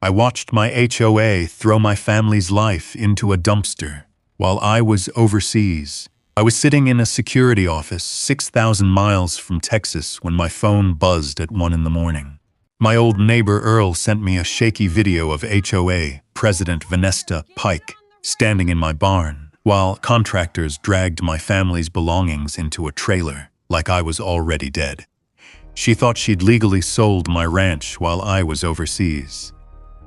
I watched my HOA throw my family's life into a dumpster while I was overseas. I was sitting in a security office 6,000 miles from Texas when my phone buzzed at 1 in the morning. My old neighbor Earl sent me a shaky video of HOA President Vanessa Pike standing in my barn while contractors dragged my family's belongings into a trailer like I was already dead. She thought she'd legally sold my ranch while I was overseas.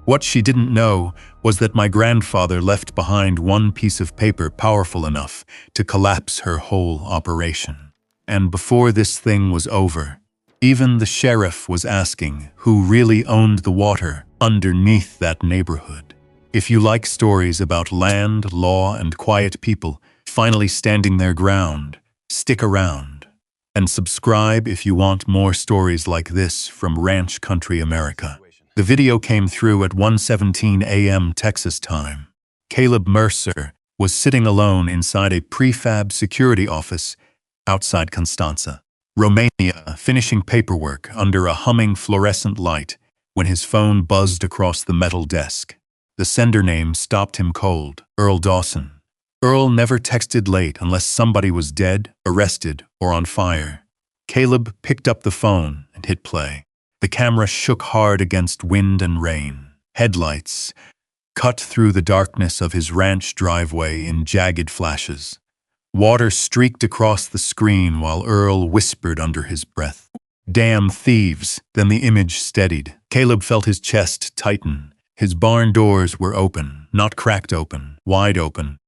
What she didn't know was that my grandfather left behind one piece of paper powerful enough to collapse her whole operation. And before this thing was over, even the sheriff was asking who really owned the water underneath that neighborhood. If you like stories about land, law, and quiet people finally standing their ground, stick around. And subscribe if you want more stories like this from Ranch Country America. The video came through at 1:17 a.m. Texas time. Caleb Mercer was sitting alone inside a prefab security office outside Constanza, Romania, finishing paperwork under a humming fluorescent light when his phone buzzed across the metal desk. The sender name stopped him cold: Earl Dawson. Earl never texted late unless somebody was dead, arrested, or on fire. Caleb picked up the phone and hit play. The camera shook hard against wind and rain. Headlights cut through the darkness of his ranch driveway in jagged flashes. Water streaked across the screen while Earl whispered under his breath, "Damn thieves." Then the image steadied. Caleb felt his chest tighten. His barn doors were open, not cracked open, wide open.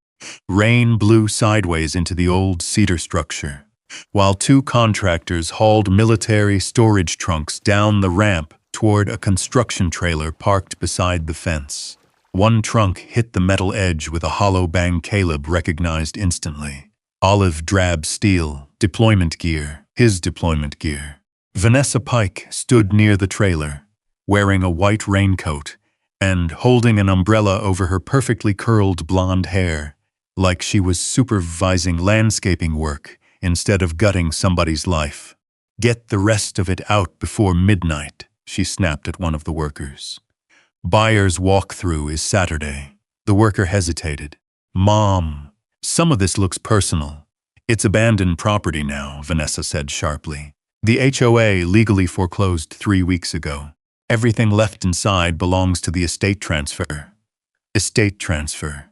Rain blew sideways into the old cedar structure, while two contractors hauled military storage trunks down the ramp toward a construction trailer parked beside the fence. One trunk hit the metal edge with a hollow bang Caleb recognized instantly. Olive drab steel, deployment gear, his deployment gear. Vanessa Pike stood near the trailer, wearing a white raincoat and holding an umbrella over her perfectly curled blonde hair, like she was supervising landscaping work instead of gutting somebody's life. "Get the rest of it out before midnight," she snapped at one of the workers. "Buyer's walkthrough is Saturday." The worker hesitated. "Mom, some of this looks personal." "It's abandoned property now," Vanessa said sharply. "The HOA legally foreclosed 3 weeks ago. Everything left inside belongs to the estate transfer." Estate transfer.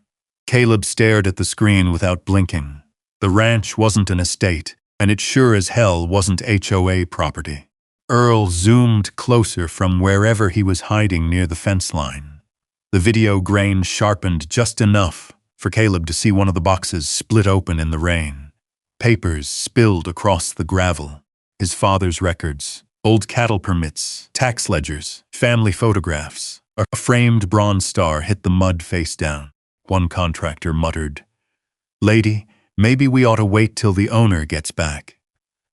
Caleb stared at the screen without blinking. The ranch wasn't an estate, and it sure as hell wasn't HOA property. Earl zoomed closer from wherever he was hiding near the fence line. The video grain sharpened just enough for Caleb to see one of the boxes split open in the rain. Papers spilled across the gravel. His father's records, old cattle permits, tax ledgers, family photographs. A framed bronze star hit the mud face down. One contractor muttered, "Lady, maybe we ought to wait till the owner gets back."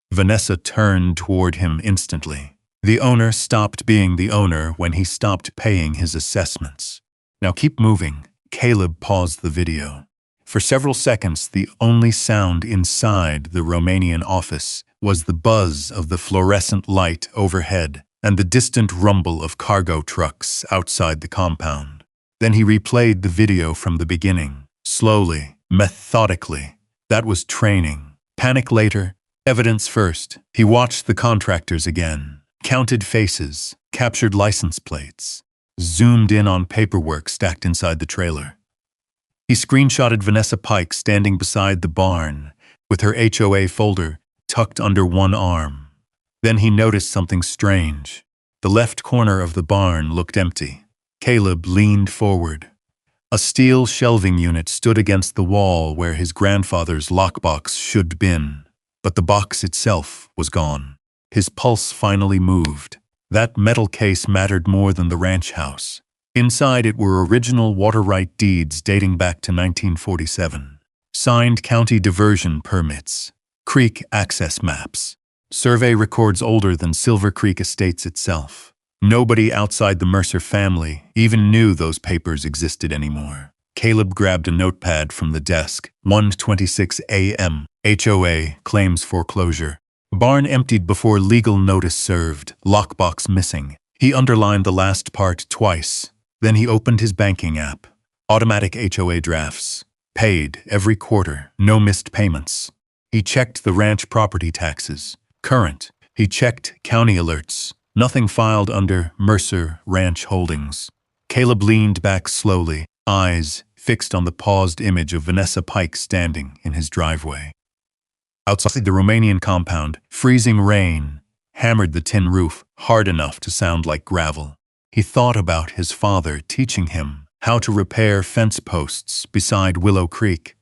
Vanessa turned toward him instantly. The owner stopped being the owner when he stopped paying his assessments. "Now keep moving." Caleb paused the video. For several seconds, the only sound inside the Romanian office was the buzz of the fluorescent light overhead and the distant rumble of cargo trucks outside the compound. Then he replayed the video from the beginning, slowly, methodically. That was training. Panic later, evidence first. He watched the contractors again, counted faces, captured license plates, zoomed in on paperwork stacked inside the trailer. He screenshotted Vanessa Pike standing beside the barn, with her HOA folder tucked under one arm. Then he noticed something strange. The left corner of the barn looked empty. Caleb leaned forward. A steel shelving unit stood against the wall where his grandfather's lockbox should been, but the box itself was gone. His pulse finally moved. That metal case mattered more than the ranch house. Inside it were original water right deeds dating back to 1947, signed county diversion permits, creek access maps, survey records older than Silver Creek Estates itself. Nobody outside the Mercer family even knew those papers existed anymore. Caleb grabbed a notepad from the desk. 1:26 a.m. HOA claims foreclosure. Barn emptied before legal notice served. Lockbox missing. He underlined the last part twice. Then he opened his banking app. Automatic HOA drafts. Paid every quarter, no missed payments. He checked the ranch property taxes. Current. He checked county alerts. Nothing filed under Mercer Ranch Holdings. Caleb leaned back slowly, eyes fixed on the paused image of Vanessa Pike standing in his driveway. Outside the Romanian compound, freezing rain hammered the tin roof hard enough to sound like gravel. He thought about his father teaching him how to repair fence posts beside Willow Creek.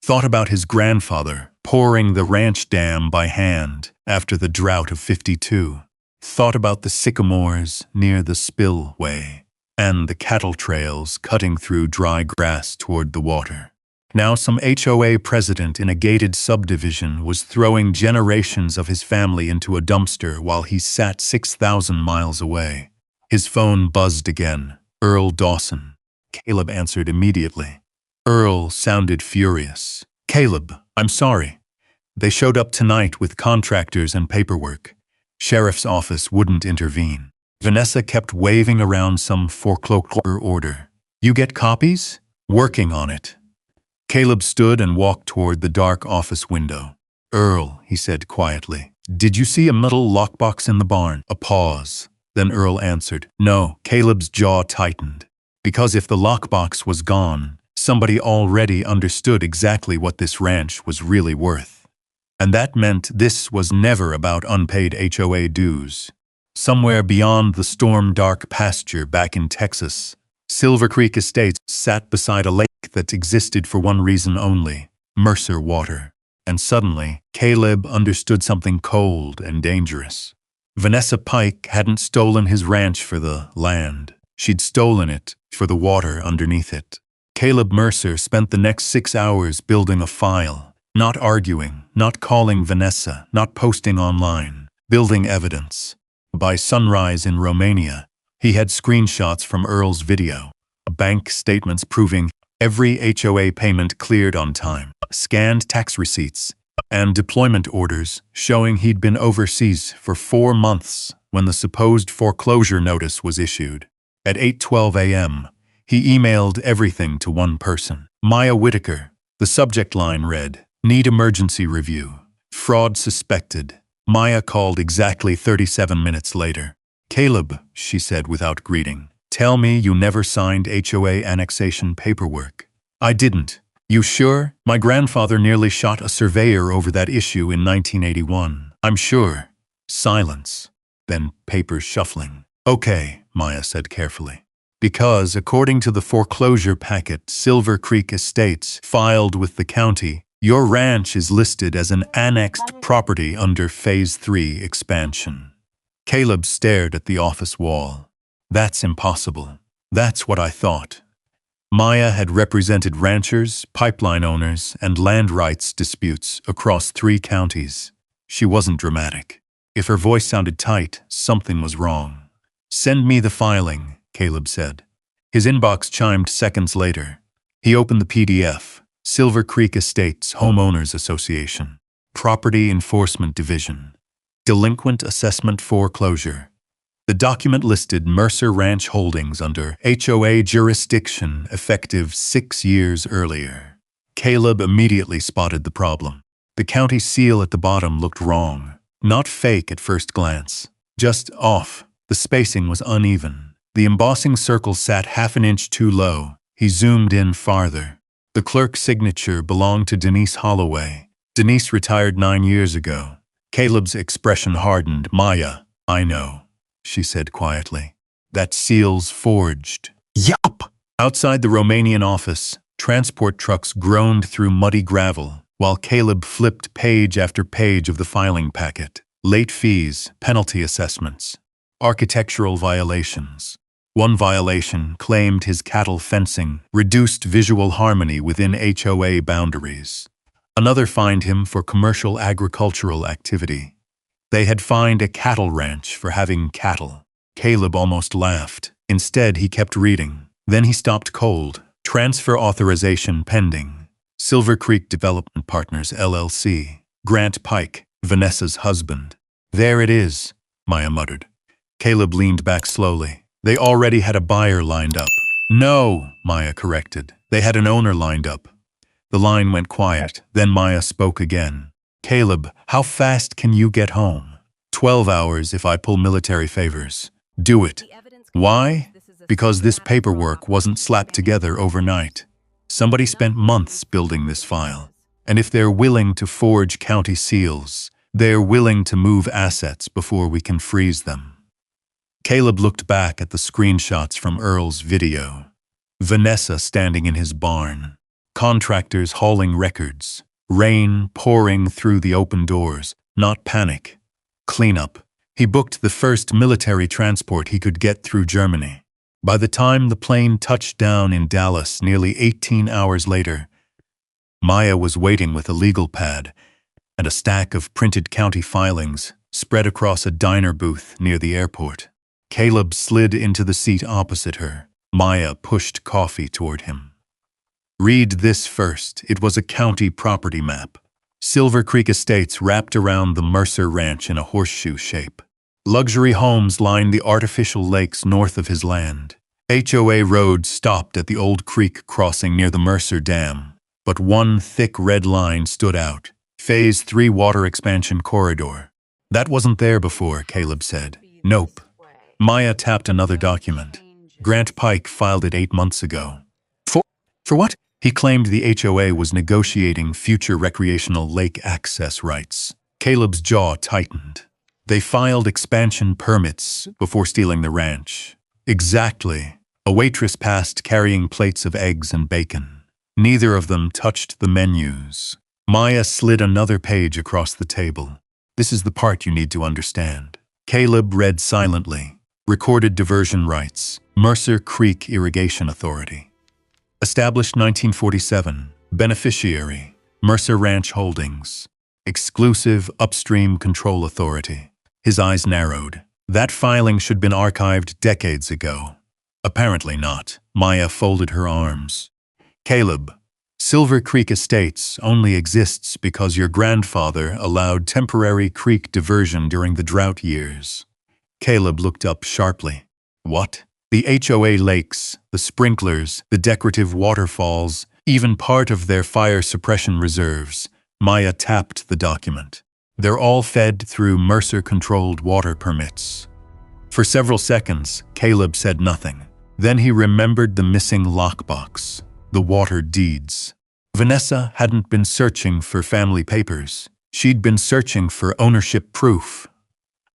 Thought about his grandfather pouring the ranch dam by hand after the drought of '52. Thought about the sycamores near the spillway and the cattle trails cutting through dry grass toward the water. Now some HOA president in a gated subdivision was throwing generations of his family into a dumpster while he sat 6,000 miles away. His phone buzzed again. Earl Dawson. Caleb answered immediately. Earl sounded furious. Caleb, I'm sorry. They showed up tonight with contractors and paperwork. Sheriff's office wouldn't intervene. Vanessa kept waving around some foreclosure order. You get copies? Working on it. Caleb stood and walked toward the dark office window. Earl, he said quietly, did you see a metal lockbox in the barn? A pause. Then Earl answered, no. Caleb's jaw tightened. Because if the lockbox was gone, somebody already understood exactly what this ranch was really worth. And that meant this was never about unpaid HOA dues. Somewhere beyond the storm-dark pasture back in Texas, Silver Creek Estates sat beside a lake that existed for one reason only, Mercer water. And suddenly, Caleb understood something cold and dangerous. Vanessa Pike hadn't stolen his ranch for the land. She'd stolen it for the water underneath it. Caleb Mercer spent the next 6 hours building a file, not arguing, not calling Vanessa, not posting online, building evidence. By sunrise in Romania, he had screenshots from Earl's video, bank statements proving every HOA payment cleared on time, scanned tax receipts, and deployment orders showing he'd been overseas for 4 months when the supposed foreclosure notice was issued. At 8:12 a.m., he emailed everything to one person, Maya Whitaker. The subject line read, Need emergency review. Fraud suspected. Maya called exactly 37 minutes later. Caleb, she said without greeting, tell me you never signed HOA annexation paperwork. I didn't. You sure? My grandfather nearly shot a surveyor over that issue in 1981. I'm sure. Silence. Then papers shuffling. Okay, Maya said carefully. Because, according to the foreclosure packet Silver Creek Estates filed with the county, your ranch is listed as an annexed property under Phase 3 expansion. Caleb stared at the office wall. That's impossible. That's what I thought. Maya had represented ranchers, pipeline owners, and land rights disputes across 3 counties. She wasn't dramatic. If her voice sounded tight, something was wrong. Send me the filing, Caleb said. His inbox chimed seconds later. He opened the PDF. Silver Creek Estates Homeowners Association. Property Enforcement Division. Delinquent Assessment Foreclosure. The document listed Mercer Ranch Holdings under HOA jurisdiction effective 6 years earlier. Caleb immediately spotted the problem. The county seal at the bottom looked wrong. Not fake at first glance. Just off. The spacing was uneven. The embossing circle sat half an inch too low. He zoomed in farther. The clerk's signature belonged to Denise Holloway. Denise retired 9 years ago. Caleb's expression hardened. Maya, I know, she said quietly. That seal's forged. Yup! Outside the Romanian office, transport trucks groaned through muddy gravel, while Caleb flipped page after page of the filing packet. Late fees, penalty assessments, architectural violations. One violation claimed his cattle fencing reduced visual harmony within HOA boundaries. Another fined him for commercial agricultural activity. They had fined a cattle ranch for having cattle. Caleb almost laughed. Instead, he kept reading. Then he stopped cold. Transfer authorization pending. Silver Creek Development Partners, LLC. Grant Pike, Vanessa's husband. There it is, Maya muttered. Caleb leaned back slowly. They already had a buyer lined up. No, Maya corrected. They had an owner lined up. The line went quiet. Then Maya spoke again. Caleb, how fast can you get home? 12 hours if I pull military favors. Do it. Why? Because this paperwork wasn't slapped together overnight. Somebody spent months building this file. And if they're willing to forge county seals, they're willing to move assets before we can freeze them. Caleb looked back at the screenshots from Earl's video. Vanessa standing in his barn. Contractors hauling records. Rain pouring through the open doors. Not panic. Cleanup. He booked the first military transport he could get through Germany. By the time the plane touched down in Dallas nearly 18 hours later, Maya was waiting with a legal pad and a stack of printed county filings spread across a diner booth near the airport. Caleb slid into the seat opposite her. Maya pushed coffee toward him. Read this first. It was a county property map. Silver Creek Estates wrapped around the Mercer Ranch in a horseshoe shape. Luxury homes lined the artificial lakes north of his land. HOA Road stopped at the Old Creek crossing near the Mercer Dam, but one thick red line stood out. Phase 3 water expansion corridor. That wasn't there before, Caleb said. Nope. Maya tapped another document. Grant Pike filed it 8 months ago. For what? He claimed the HOA was negotiating future recreational lake access rights. Caleb's jaw tightened. They filed expansion permits before stealing the ranch. Exactly. A waitress passed carrying plates of eggs and bacon. Neither of them touched the menus. Maya slid another page across the table. This is the part you need to understand. Caleb read silently. Recorded diversion rights. Mercer Creek Irrigation Authority. Established 1947. Beneficiary. Mercer Ranch Holdings. Exclusive Upstream Control Authority. His eyes narrowed. That filing should have been archived decades ago. Apparently not. Maya folded her arms. Caleb, Silver Creek Estates only exists because your grandfather allowed temporary creek diversion during the drought years. Caleb looked up sharply. What? The HOA lakes, the sprinklers, the decorative waterfalls, even part of their fire suppression reserves. Maya tapped the document. They're all fed through Mercer-controlled water permits. For several seconds, Caleb said nothing. Then he remembered the missing lockbox, the water deeds. Vanessa hadn't been searching for family papers. She'd been searching for ownership proof.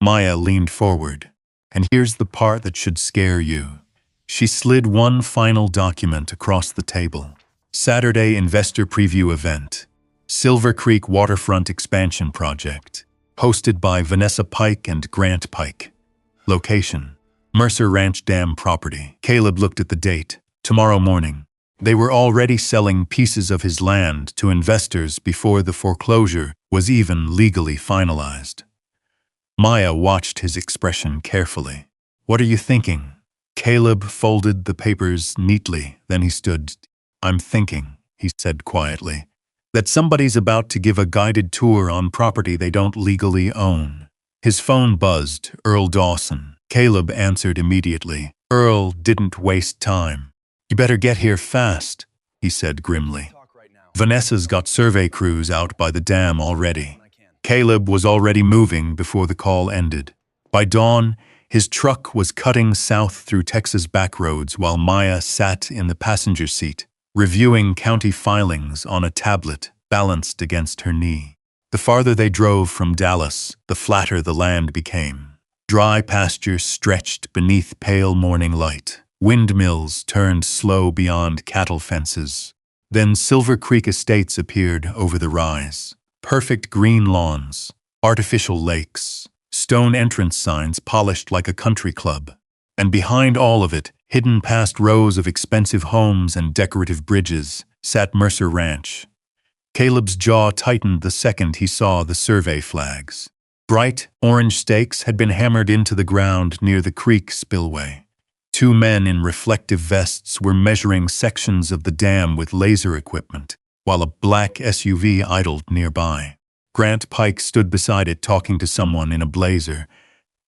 Maya leaned forward. And here's the part that should scare you. She slid one final document across the table. Saturday Investor Preview Event. Silver Creek Waterfront Expansion Project. Hosted by Vanessa Pike and Grant Pike. Location: Mercer Ranch Dam property. Caleb looked at the date. Tomorrow morning. They were already selling pieces of his land to investors before the foreclosure was even legally finalized. Maya watched his expression carefully. What are you thinking? Caleb folded the papers neatly. Then he stood. I'm thinking, he said quietly, that somebody's about to give a guided tour on property they don't legally own. His phone buzzed. Earl Dawson. Caleb answered immediately. Earl didn't waste time. You better get here fast, he said grimly. Vanessa's got survey crews out by the dam already. Caleb was already moving before the call ended. By dawn, his truck was cutting south through Texas backroads while Maya sat in the passenger seat, reviewing county filings on a tablet balanced against her knee. The farther they drove from Dallas, the flatter the land became. Dry pastures stretched beneath pale morning light. Windmills turned slow beyond cattle fences. Then Silver Creek Estates appeared over the rise. Perfect green lawns, artificial lakes, stone entrance signs polished like a country club. And behind all of it, hidden past rows of expensive homes and decorative bridges, sat Mercer Ranch. Caleb's jaw tightened the second he saw the survey flags. Bright orange stakes had been hammered into the ground near the creek spillway. Two men in reflective vests were measuring sections of the dam with laser equipment, while a black SUV idled nearby. Grant Pike stood beside it talking to someone in a blazer.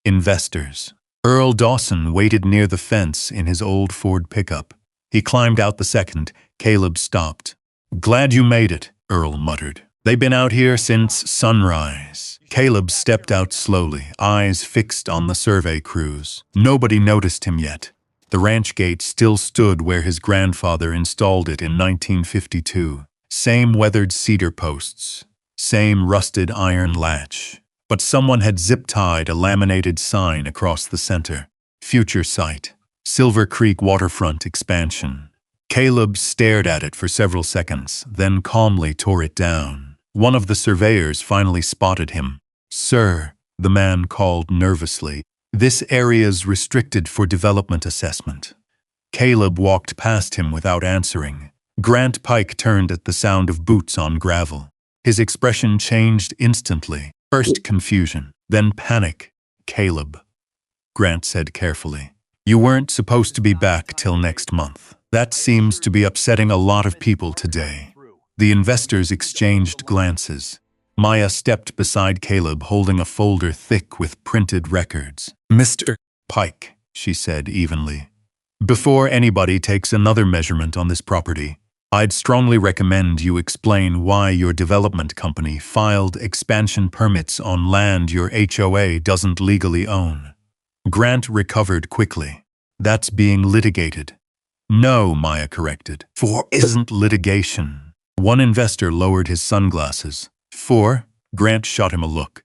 Investors. Earl Dawson waited near the fence in his old Ford pickup. He climbed out the second. Caleb stopped. "Glad you made it," Earl muttered. "They've been out here since sunrise." Caleb stepped out slowly, eyes fixed on the survey crews. Nobody noticed him yet. The ranch gate still stood where his grandfather installed it in 1952. Same weathered cedar posts, same rusted iron latch. But someone had zip-tied a laminated sign across the center. Future site, Silver Creek waterfront expansion. Caleb stared at it for several seconds, then calmly tore it down. One of the surveyors finally spotted him. "Sir," the man called nervously, "this area's restricted for development assessment." Caleb walked past him without answering. Grant Pike turned at the sound of boots on gravel. His expression changed instantly. First confusion, then panic. "Caleb," Grant said carefully, "you weren't supposed to be back till next month. That seems to be upsetting a lot of people today." The investors exchanged glances. Maya stepped beside Caleb, holding a folder thick with printed records. "Mr. Pike," she said evenly, "before anybody takes another measurement on this property, I'd strongly recommend you explain why your development company filed expansion permits on land your HOA doesn't legally own." Grant recovered quickly. "That's being litigated." "No," Maya corrected. "For isn't litigation." One investor lowered his sunglasses. "For?" Grant shot him a look.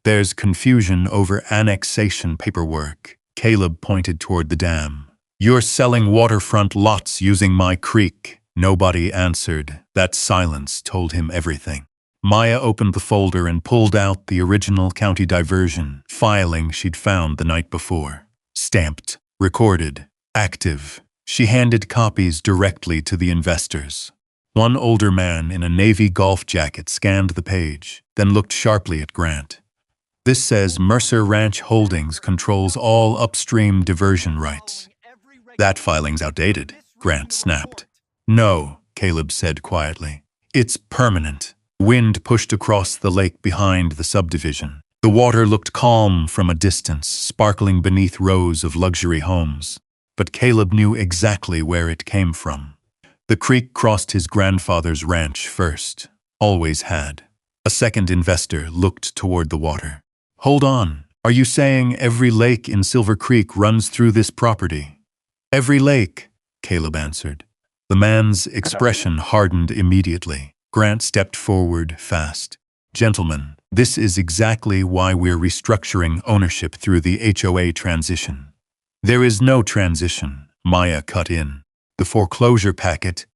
"There's confusion over annexation paperwork." Caleb pointed toward the dam. "You're selling waterfront lots using my creek." Nobody answered. That silence told him everything. Maya opened the folder and pulled out the original county diversion filing she'd found the night before. Stamped, recorded, active. She handed copies directly to the investors. One older man in a navy golf jacket scanned the page, then looked sharply at Grant. "This says Mercer Ranch Holdings controls all upstream diversion rights." "That filing's outdated," Grant snapped. "No," Caleb said quietly. "It's permanent." Wind pushed across the lake behind the subdivision. The water looked calm from a distance, sparkling beneath rows of luxury homes. But Caleb knew exactly where it came from. The creek crossed his grandfather's ranch first. Always had. A second investor looked toward the water. "Hold on. Are you saying every lake in Silver Creek runs through this property?" "Every lake," Caleb answered. The man's expression hardened immediately. Grant stepped forward fast. "Gentlemen, this is exactly why we're restructuring ownership through the HOA transition." "There is no transition," Maya cut in. "The foreclosure packet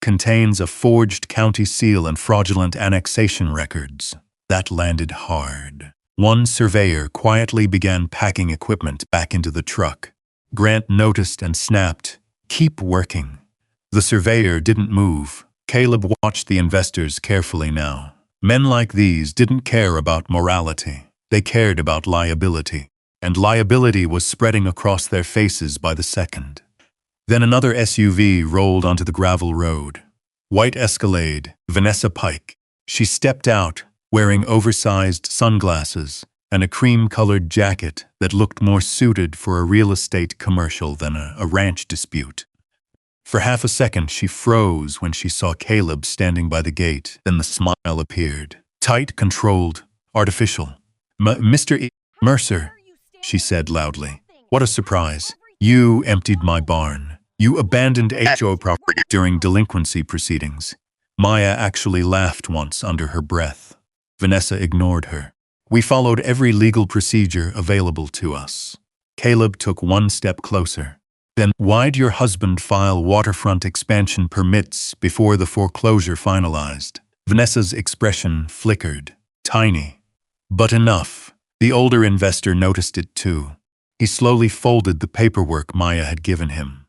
contains a forged county seal and fraudulent annexation records." That landed hard. One surveyor quietly began packing equipment back into the truck. Grant noticed and snapped, "Keep working." The surveyor didn't move. Caleb watched the investors carefully now. Men like these didn't care about morality. They cared about liability. And liability was spreading across their faces by the second. Then another SUV rolled onto the gravel road. White Escalade, Vanessa Pike. She stepped out, wearing oversized sunglasses and a cream-colored jacket that looked more suited for a real estate commercial than a ranch dispute. For half a second, she froze when she saw Caleb standing by the gate. Then the smile appeared. Tight, controlled, artificial. "Mr. Mercer," she said loudly. "What a surprise. You emptied my barn. You abandoned HOA property during delinquency proceedings." Maya actually laughed once under her breath. Vanessa ignored her. "We followed every legal procedure available to us." Caleb took one step closer. "Then why'd your husband file waterfront expansion permits before the foreclosure finalized?" Vanessa's expression flickered. Tiny. But enough. The older investor noticed it too. He slowly folded the paperwork Maya had given him.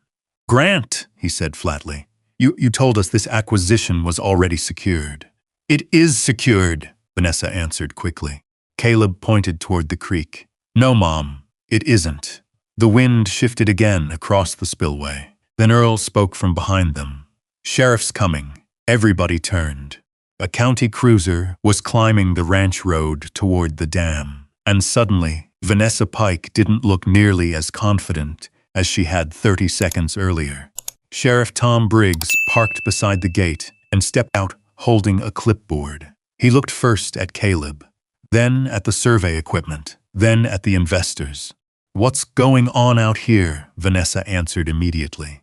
"Grant," he said flatly, you told us this acquisition was already secured." "It is secured," Vanessa answered quickly. Caleb pointed toward the creek. "No, Mom, it isn't." The wind shifted again across the spillway. Then Earl spoke from behind them. "Sheriff's coming." Everybody turned. A county cruiser was climbing the ranch road toward the dam. And suddenly, Vanessa Pike didn't look nearly as confident as she had 30 seconds earlier. Sheriff Tom Briggs parked beside the gate and stepped out holding a clipboard. He looked first at Caleb, then at the survey equipment, then at the investors. "What's going on out here?" Vanessa answered immediately.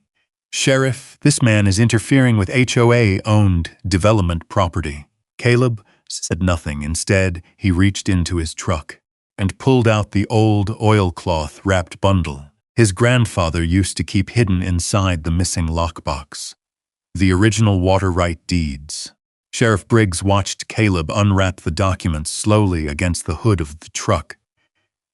"Sheriff, this man is interfering with HOA-owned development property." Caleb said nothing. Instead, he reached into his truck and pulled out the old oilcloth-wrapped bundle his grandfather used to keep hidden inside the missing lockbox. The original water right deeds. Sheriff Briggs watched Caleb unwrap the documents slowly against the hood of the truck.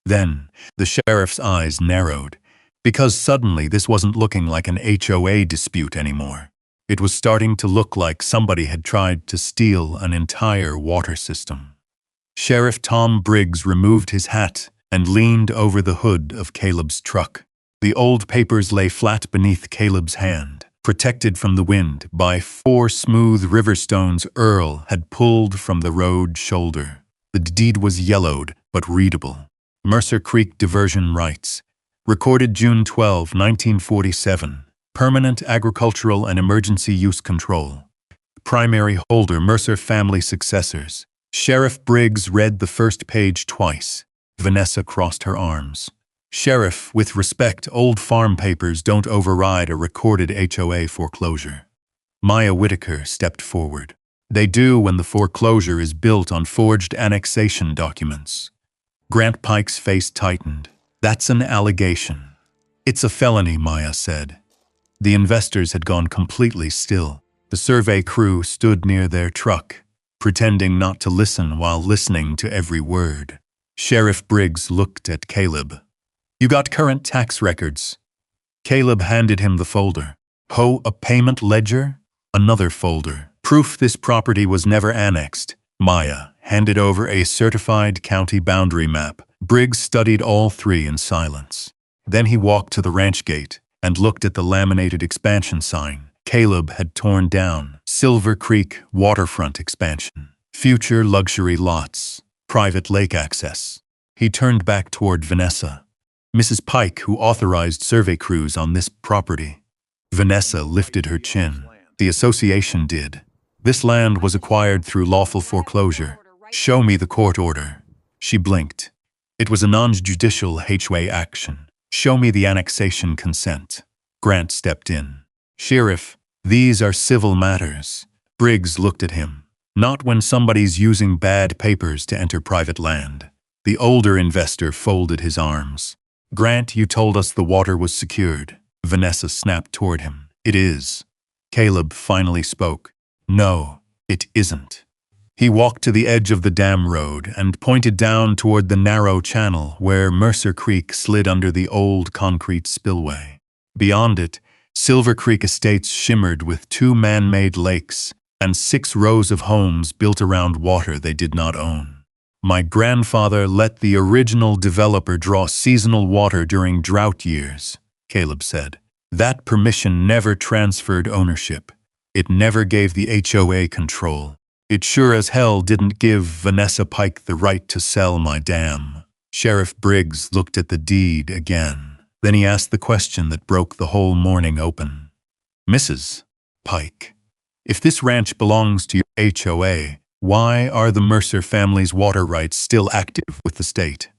Then, the sheriff's eyes narrowed, because suddenly this wasn't looking like an HOA dispute anymore. It was starting to look like somebody had tried to steal an entire water system. Sheriff Tom Briggs removed his hat and leaned over the hood of Caleb's truck. The old papers lay flat beneath Caleb's hand, protected from the wind by 4 smooth river stones Earl had pulled from the road shoulder. The deed was yellowed but readable. Mercer Creek Diversion Rights. Recorded June 12, 1947. Permanent Agricultural and Emergency Use Control. Primary holder Mercer Family Successors. Sheriff Briggs read the first page twice. Vanessa crossed her arms. "Sheriff, with respect, old farm papers don't override a recorded HOA foreclosure." Maya Whitaker stepped forward. "They do when the foreclosure is built on forged annexation documents." Grant Pike's face tightened. "That's an allegation." "It's a felony," Maya said. The investors had gone completely still. The survey crew stood near their truck, pretending not to listen while listening to every word. Sheriff Briggs looked at Caleb. "You got current tax records?" Caleb handed him the folder. "A payment ledger?" Another folder. "Proof this property was never annexed." Maya handed over a certified county boundary map. Briggs studied all 3 in silence. Then he walked to the ranch gate and looked at the laminated expansion sign Caleb had torn down. Silver Creek Waterfront Expansion. Future luxury lots. Private lake access. He turned back toward Vanessa. "Mrs. Pike, who authorized survey crews on this property." Vanessa lifted her chin. "The association did. This land was acquired through lawful foreclosure." "Show me the court order." She blinked. "It was a non-judicial HOA action." "Show me the annexation consent." Grant stepped in. "Sheriff, these are civil matters." Briggs looked at him. "Not when somebody's using bad papers to enter private land." The older investor folded his arms. "Grant, you told us the water was secured." Vanessa snapped toward him. "It is." Caleb finally spoke. "No, it isn't." He walked to the edge of the dam road and pointed down toward the narrow channel where Mercer Creek slid under the old concrete spillway. Beyond it, Silver Creek Estates shimmered with 2 man-made lakes and 6 rows of homes built around water they did not own. "My grandfather let the original developer draw seasonal water during drought years," Caleb said. "That permission never transferred ownership. It never gave the HOA control. It sure as hell didn't give Vanessa Pike the right to sell my dam." Sheriff Briggs looked at the deed again. Then he asked the question that broke the whole morning open. "Mrs. Pike, if this ranch belongs to your HOA, why are the Mercer family's water rights still active with the state?"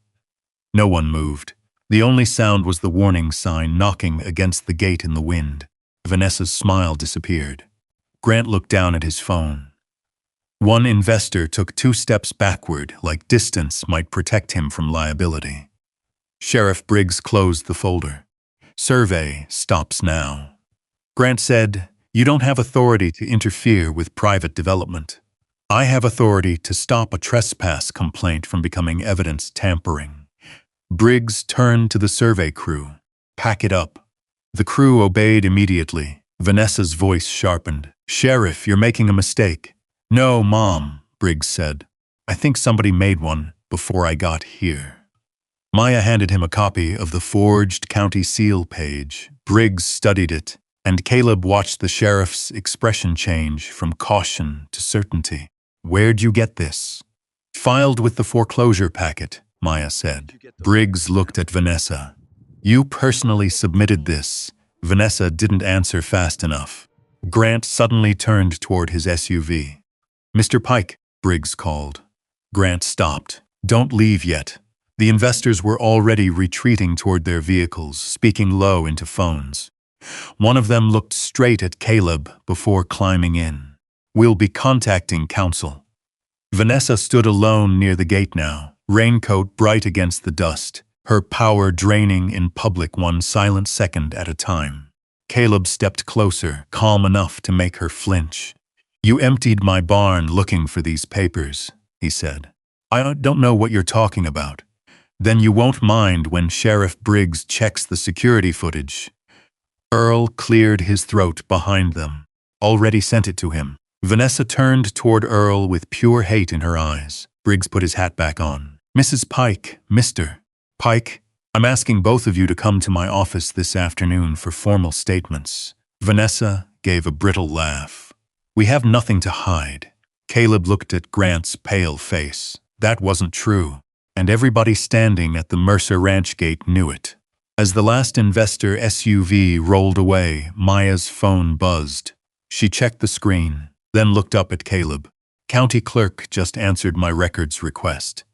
No one moved. The only sound was the warning sign knocking against the gate in the wind. Vanessa's smile disappeared. Grant looked down at his phone. One investor took 2 steps backward, like distance might protect him from liability. Sheriff Briggs closed the folder. "Survey stops now." Grant said, "You don't have authority to interfere with private development. I have authority to stop a trespass complaint from becoming evidence tampering." Briggs turned to the survey crew. "Pack it up." The crew obeyed immediately. Vanessa's voice sharpened. "Sheriff, you're making a mistake." "No, Mom," Briggs said. "I think somebody made one before I got here." Maya handed him a copy of the forged county seal page. Briggs studied it, and Caleb watched the sheriff's expression change from caution to certainty. "Where'd you get this?" "Filed with the foreclosure packet," Maya said. Briggs looked at Vanessa. "You personally submitted this?" Vanessa didn't answer fast enough. Grant suddenly turned toward his SUV. "Mr. Pike," Briggs called. Grant stopped. "Don't leave yet." The investors were already retreating toward their vehicles, speaking low into phones. One of them looked straight at Caleb before climbing in. "We'll be contacting counsel." Vanessa stood alone near the gate now, raincoat bright against the dust, her power draining in public one silent second at a time. Caleb stepped closer, calm enough to make her flinch. "You emptied my barn looking for these papers," he said. "I don't know what you're talking about." "Then you won't mind when Sheriff Briggs checks the security footage." Earl cleared his throat behind them. "Already sent it to him." Vanessa turned toward Earl with pure hate in her eyes. Briggs put his hat back on. "Mrs. Pike, Mr. Pike, I'm asking both of you to come to my office this afternoon for formal statements." Vanessa gave a brittle laugh. "We have nothing to hide." Caleb looked at Grant's pale face. That wasn't true, and everybody standing at the Mercer Ranch gate knew it. As the last investor SUV rolled away, Maya's phone buzzed. She checked the screen, then looked up at Caleb. "County clerk just answered my records request."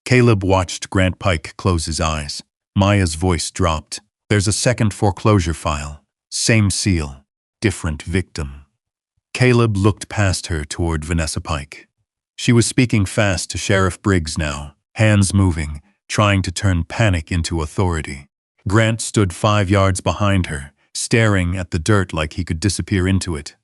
Caleb watched Grant Pike close his eyes. Maya's voice dropped. "There's a second foreclosure file. Same seal. Different victim." Caleb looked past her toward Vanessa Pike. She was speaking fast to Sheriff Briggs now, hands moving, trying to turn panic into authority. Grant stood 5 yards behind her, staring at the dirt like he could disappear into it.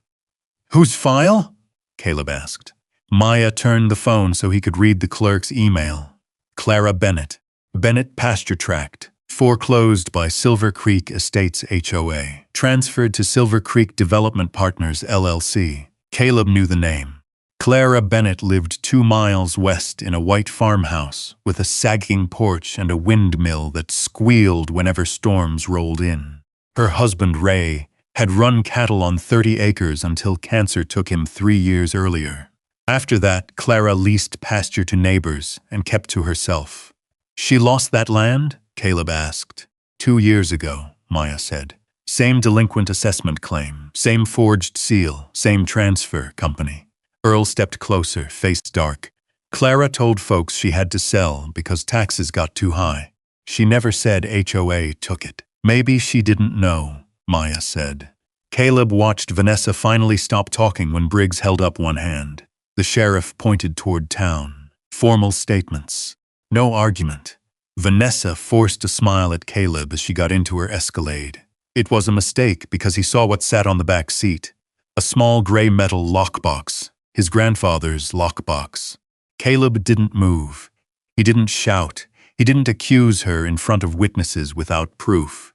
"Whose file?" Caleb asked. Maya turned the phone so he could read the clerk's email. "Clara Bennett. Bennett Pasture Tract. Foreclosed by Silver Creek Estates HOA. Transferred to Silver Creek Development Partners LLC." Caleb knew the name. Clara Bennett lived 2 miles west in a white farmhouse with a sagging porch and a windmill that squealed whenever storms rolled in. Her husband, Ray, had run cattle on 30 acres until cancer took him 3 years earlier. After that, Clara leased pasture to neighbors and kept to herself. "She lost that land?" Caleb asked. 2 years ago, Maya said. "Same delinquent assessment claim, same forged seal, same transfer company." Earl stepped closer, face dark. "Clara told folks she had to sell because taxes got too high. She never said HOA took it." "Maybe she didn't know," Maya said. Caleb watched Vanessa finally stop talking when Briggs held up one hand. The sheriff pointed toward town. "Formal statements. No argument." Vanessa forced a smile at Caleb as she got into her Escalade. It was a mistake because he saw what sat on the back seat. A small gray metal lockbox. His grandfather's lockbox. Caleb didn't move. He didn't shout. He didn't accuse her in front of witnesses without proof.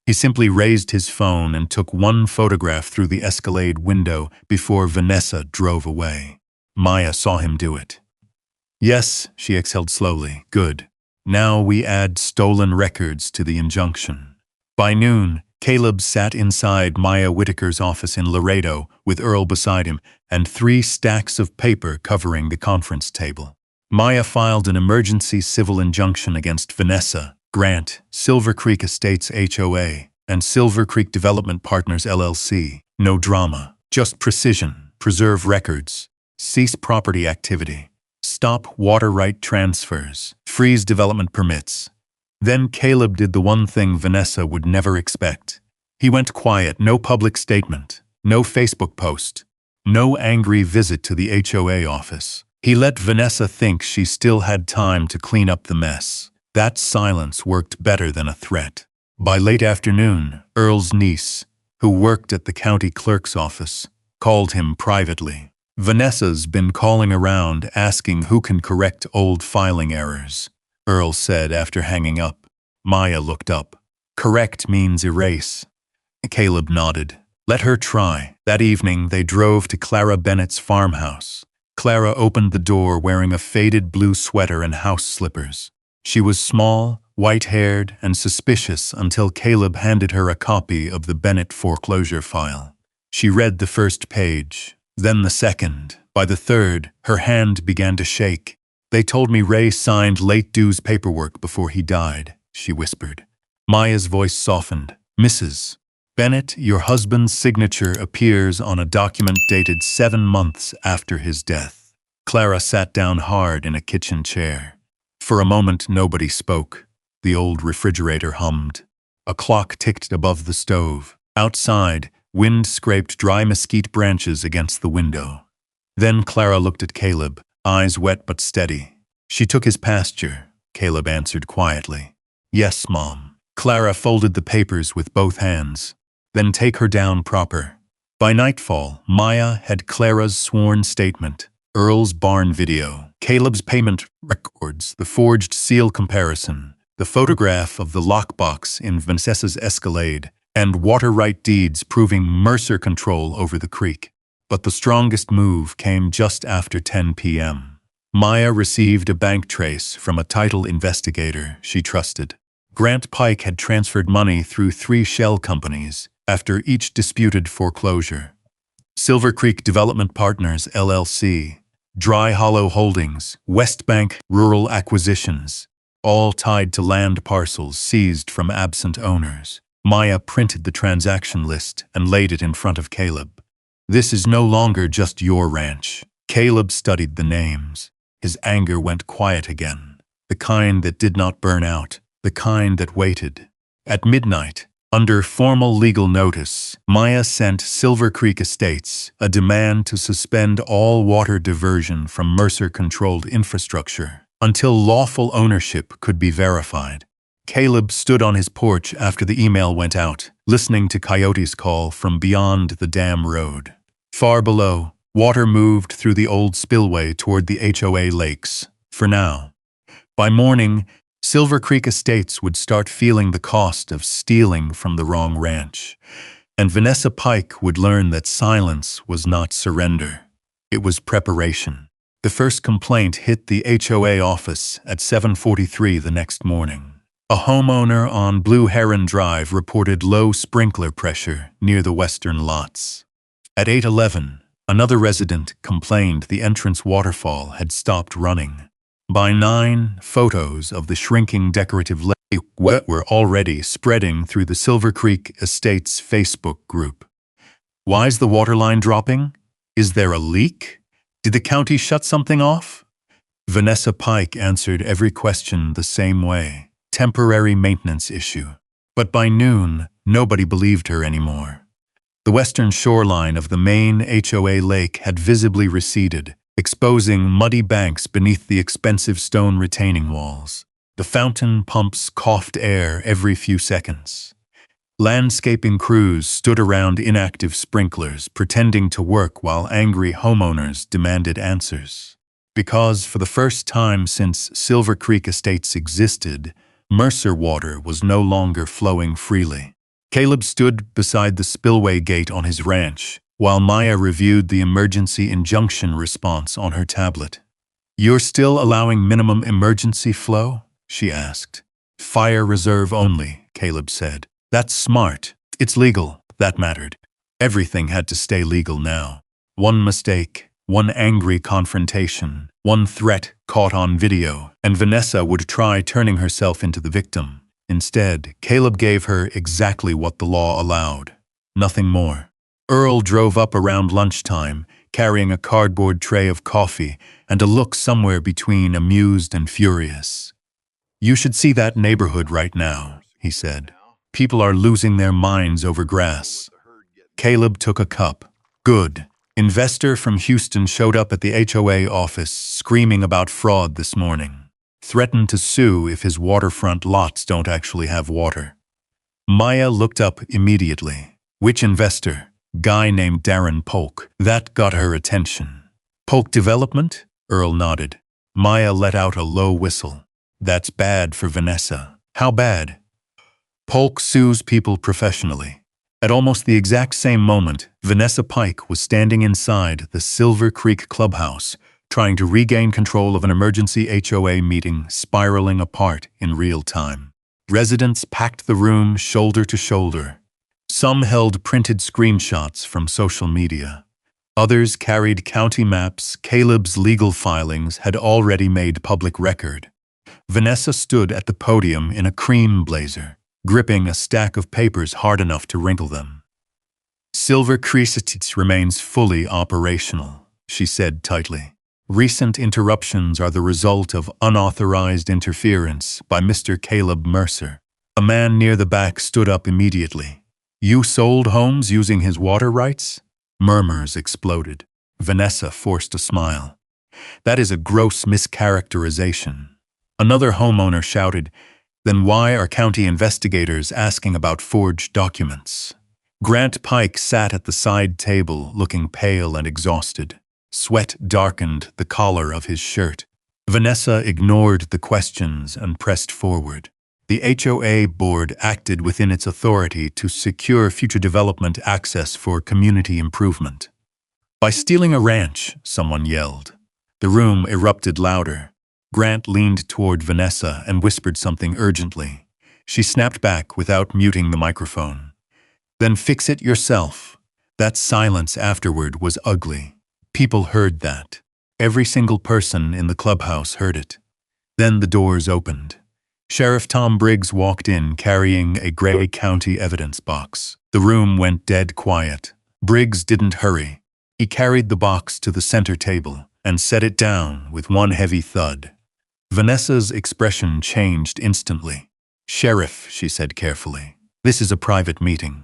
He simply raised his phone and took one photograph through the Escalade window before Vanessa drove away. Maya saw him do it. "Yes," she exhaled slowly. "Good. Now we add stolen records to the injunction." By noon, Caleb sat inside Maya Whitaker's office in Laredo with Earl beside him and 3 stacks of paper covering the conference table. Maya filed an emergency civil injunction against Vanessa, Grant, Silver Creek Estates HOA, and Silver Creek Development Partners LLC. No drama, just precision. Preserve records. Cease property activity. Stop water right transfers. Freeze development permits. Then Caleb did the one thing Vanessa would never expect. He went quiet, no public statement, no Facebook post, no angry visit to the HOA office. He let Vanessa think she still had time to clean up the mess. That silence worked better than a threat. By late afternoon, Earl's niece, who worked at the county clerk's office, called him privately. "Vanessa's been calling around asking who can correct old filing errors," Earl said after hanging up. Maya looked up. "Correct means erase." Caleb nodded. "Let her try." That evening, they drove to Clara Bennett's farmhouse. Clara opened the door wearing a faded blue sweater and house slippers. She was small, white-haired, and suspicious until Caleb handed her a copy of the Bennett foreclosure file. She read the first page, then the second. By the third, her hand began to shake. "They told me Ray signed late dues paperwork before he died," she whispered. Maya's voice softened. "Mrs. Bennett, your husband's signature appears on a document dated 7 months after his death. Clara sat down hard in a kitchen chair. For a moment, nobody spoke. The old refrigerator hummed. A clock ticked above the stove. Outside, wind scraped dry mesquite branches against the window. Then Clara looked at Caleb, eyes wet but steady. She took his pasture, Caleb answered quietly. Yes, Mom. Clara folded the papers with both hands. Then take her down proper. By nightfall, Maya had Clara's sworn statement, Earl's barn video, Caleb's payment records, the forged seal comparison, the photograph of the lockbox in Vanessa's Escalade, and water right deeds proving Mercer control over the creek. But the strongest move came just after 10 p.m. Maya received a bank trace from a title investigator she trusted. Grant Pike had transferred money through 3 shell companies after each disputed foreclosure. Silver Creek Development Partners, LLC, Dry Hollow Holdings, West Bank Rural Acquisitions, all tied to land parcels seized from absent owners. Maya printed the transaction list and laid it in front of Caleb. This is no longer just your ranch. Caleb studied the names. His anger went quiet again. The kind that did not burn out. The kind that waited. At midnight, under formal legal notice, Maya sent Silver Creek Estates a demand to suspend all water diversion from Mercer-controlled infrastructure until lawful ownership could be verified. Caleb stood on his porch after the email went out, listening to Coyote's call from beyond the dam road. Far below, water moved through the old spillway toward the HOA lakes, for now. By morning, Silver Creek Estates would start feeling the cost of stealing from the wrong ranch, and Vanessa Pike would learn that silence was not surrender. It was preparation. The first complaint hit the HOA office at 7:43 the next morning. A homeowner on Blue Heron Drive reported low sprinkler pressure near the western lots. At 8:11, another resident complained the entrance waterfall had stopped running. By 9, photos of the shrinking decorative lake were already spreading through the Silver Creek Estates Facebook group. Why's the water line dropping? Is there a leak? Did the county shut something off? Vanessa Pike answered every question the same way. Temporary maintenance issue. But by noon, nobody believed her anymore. The western shoreline of the main HOA lake had visibly receded, exposing muddy banks beneath the expensive stone retaining walls. The fountain pumps coughed air every few seconds. Landscaping crews stood around inactive sprinklers, pretending to work while angry homeowners demanded answers. Because for the first time since Silver Creek Estates existed, Mercer water was no longer flowing freely. Caleb stood beside the spillway gate on his ranch, while Maya reviewed the emergency injunction response on her tablet. "You're still allowing minimum emergency flow?" she asked. "Fire reserve only," Caleb said. "That's smart. It's legal." That mattered. Everything had to stay legal now. One mistake, one angry confrontation, one threat caught on video, and Vanessa would try turning herself into the victim. Instead, Caleb gave her exactly what the law allowed. Nothing more. Earl drove up around lunchtime, carrying a cardboard tray of coffee and a look somewhere between amused and furious. "You should see that neighborhood right now," he said. "People are losing their minds over grass." Caleb took a cup. "Good. Investor from Houston showed up at the HOA office screaming about fraud this morning. Threatened to sue if his waterfront lots don't actually have water." Maya looked up immediately. "Which investor?" "Guy named Darren Polk." That got her attention. "Polk Development?" Earl nodded. Maya let out a low whistle. "That's bad for Vanessa." "How bad?" "Polk sues people professionally." At almost the exact same moment, Vanessa Pike was standing inside the Silver Creek clubhouse, trying to regain control of an emergency HOA meeting spiraling apart in real time. Residents packed the room shoulder to shoulder. Some held printed screenshots from social media. Others carried county maps Caleb's legal filings had already made public record. Vanessa stood at the podium in a cream blazer. gripping a stack of papers hard enough to wrinkle them. Silver Crescent remains fully operational, she said tightly. Recent interruptions are the result of unauthorized interference by Mr. Caleb Mercer. A man near the back stood up immediately. You sold homes using his water rights? Murmurs exploded. Vanessa forced a smile. That is a gross mischaracterization. Another homeowner shouted, Then why are county investigators asking about forged documents? Grant Pike sat at the side table, looking pale and exhausted. Sweat darkened the collar of his shirt. Vanessa ignored the questions and pressed forward. The HOA board acted within its authority to secure future development access for community improvement. By stealing a ranch, someone yelled. The room erupted louder. Grant leaned toward Vanessa and whispered something urgently. She snapped back without muting the microphone. Then fix it yourself. That silence afterward was ugly. People heard that. Every single person in the clubhouse heard it. Then the doors opened. Sheriff Tom Briggs walked in carrying a gray county evidence box. The room went dead quiet. Briggs didn't hurry. He carried the box to the center table and set it down with one heavy thud. Vanessa's expression changed instantly. Sheriff, she said carefully, this is a private meeting.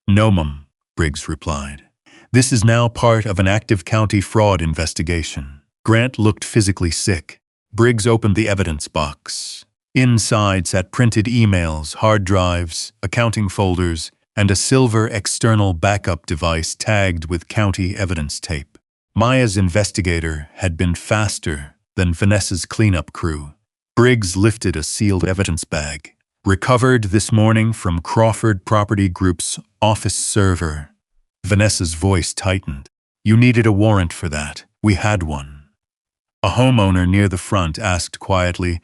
No, ma'am, Briggs replied. This is now part of an active county fraud investigation. Grant looked physically sick. Briggs opened the evidence box. Inside sat printed emails, hard drives, accounting folders, and a silver external backup device tagged with county evidence tape. Maya's investigator had been faster than Vanessa's cleanup crew. Briggs lifted a sealed evidence bag. Recovered this morning from Crawford Property Group's office server. Vanessa's voice tightened. You needed a warrant for that. We had one. A homeowner near the front asked quietly,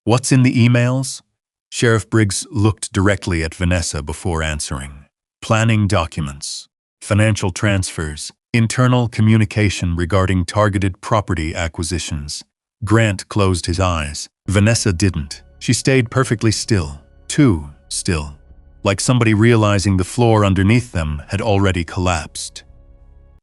What's in the emails? Sheriff Briggs looked directly at Vanessa before answering. Planning documents, financial transfers, internal communication regarding targeted property acquisitions. Grant closed his eyes. Vanessa didn't. She stayed perfectly still. Too still. Like somebody realizing the floor underneath them had already collapsed.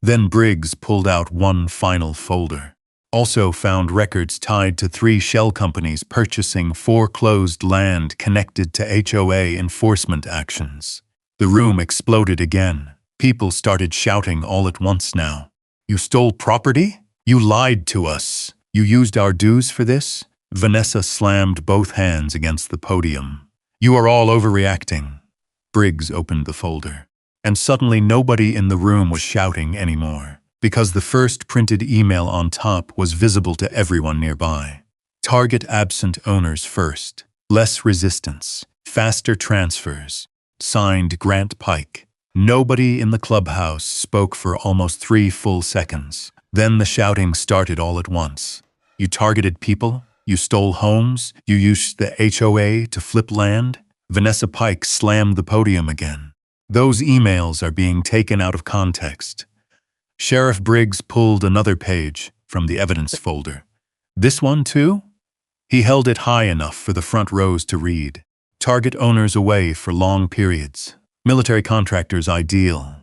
Then Briggs pulled out one final folder. Also found records tied to 3 shell companies purchasing foreclosed land connected to HOA enforcement actions. The room exploded again. People started shouting all at once now. You stole property? You lied to us. You used our dues for this? Vanessa slammed both hands against the podium. You are all overreacting. Briggs opened the folder. And suddenly nobody in the room was shouting anymore, because the first printed email on top was visible to everyone nearby. Target absent owners first. Less resistance. Faster transfers. Signed Grant Pike. Nobody in the clubhouse spoke for almost 3 full seconds. Then the shouting started all at once. You targeted people? You stole homes? You used the HOA to flip land? Vanessa Pike slammed the podium again. Those emails are being taken out of context. Sheriff Briggs pulled another page from the evidence folder. This one too? He held it high enough for the front rows to read. Target owners away for long periods. Military contractors ideal.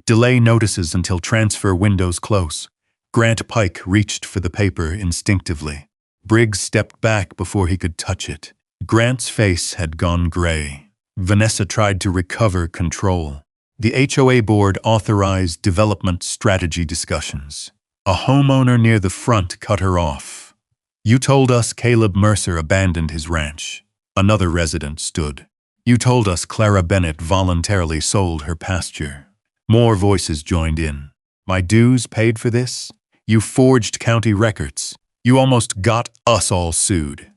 Delay notices until transfer windows close. Grant Pike reached for the paper instinctively. Briggs stepped back before he could touch it. Grant's face had gone gray. Vanessa tried to recover control. The HOA board authorized development strategy discussions. A homeowner near the front cut her off. You told us Caleb Mercer abandoned his ranch. Another resident stood. You told us Clara Bennett voluntarily sold her pasture. More voices joined in. My dues paid for this? You forged county records. You almost got us all sued.